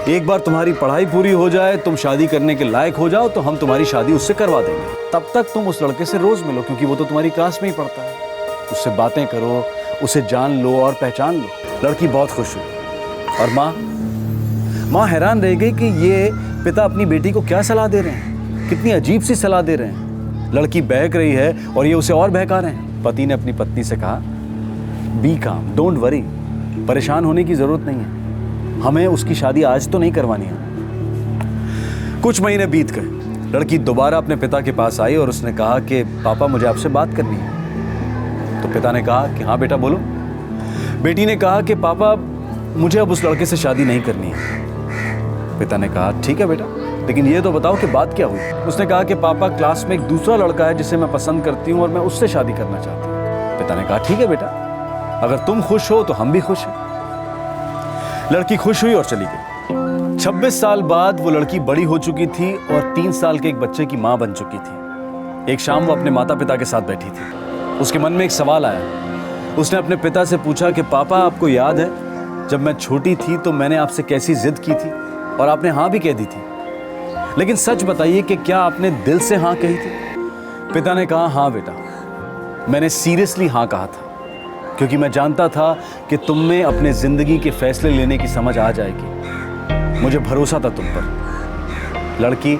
Speaker 3: एक बार तुम्हारी पढ़ाई पूरी हो जाए, तुम शादी करने के लायक हो जाओ तो हम तुम्हारी शादी उससे करवा देंगे। तब तक तुम उस लड़के से रोज मिलो, क्योंकि वो तो तुम्हारी क्लास में ही पढ़ता है। उससे बातें करो, उसे जान लो और पहचान लो। लड़की बहुत खुश हुई और माँ हैरान रह गई कि ये पिता अपनी बेटी को क्या सलाह दे रहे हैं, कितनी अजीब सी सलाह दे रहे हैं। लड़की बहक रही है और ये उसे और बहका रहे हैं। पति ने अपनी पत्नी से कहा, बी काम, डोंट वरी, परेशान होने की जरूरत नहीं है, हमें उसकी शादी आज तो नहीं करवानी है। कुछ महीने बीत गए। लड़की दोबारा अपने पिता के पास आई और उसने कहा कि पापा, मुझे आपसे बात करनी है। तो पिता ने कहा कि हाँ बेटा बोलो। बेटी ने कहा कि पापा, मुझे अब उस लड़के से शादी नहीं करनी है। पिता ने कहा ठीक है बेटा, लेकिन ये तो बताओ कि बात क्या हुई। उसने कहा कि पापा, क्लास में एक दूसरा लड़का है जिसे मैं पसंद करती हूँ और मैं उससे शादी करना चाहती हूँ। पिता ने कहा ठीक है बेटा, अगर तुम खुश हो तो हम भी खुश हैं। लड़की खुश हुई और चली गई। 26 साल बाद वो लड़की बड़ी हो चुकी थी और 3 साल के एक बच्चे की माँ बन चुकी थी। एक शाम वो अपने माता पिता के साथ बैठी थी। उसके मन में एक सवाल आया। उसने अपने पिता से पूछा कि पापा, आपको याद है जब मैं छोटी थी तो मैंने आपसे कैसी जिद की थी और आपने हाँ भी कह दी थी, लेकिन सच बताइए कि क्या आपने दिल से हाँ कही थी? पिता ने कहा हाँ बेटा, मैंने सीरियसली हाँ कहा था, क्योंकि मैं जानता था कि तुम में अपने जिंदगी के फैसले लेने की समझ आ जाएगी। मुझे भरोसा था तुम पर। लड़की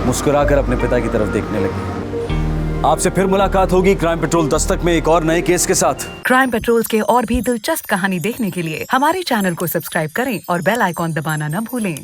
Speaker 3: मुस्कुराकर अपने पिता की तरफ देखने लगी। आपसे फिर मुलाकात होगी क्राइम पेट्रोल दस्तक में एक और नए केस के साथ।
Speaker 6: क्राइम पेट्रोल के और भी दिलचस्प कहानी देखने के लिए हमारे चैनल को सब्सक्राइब करें और बेल आइकॉन दबाना न भूलें।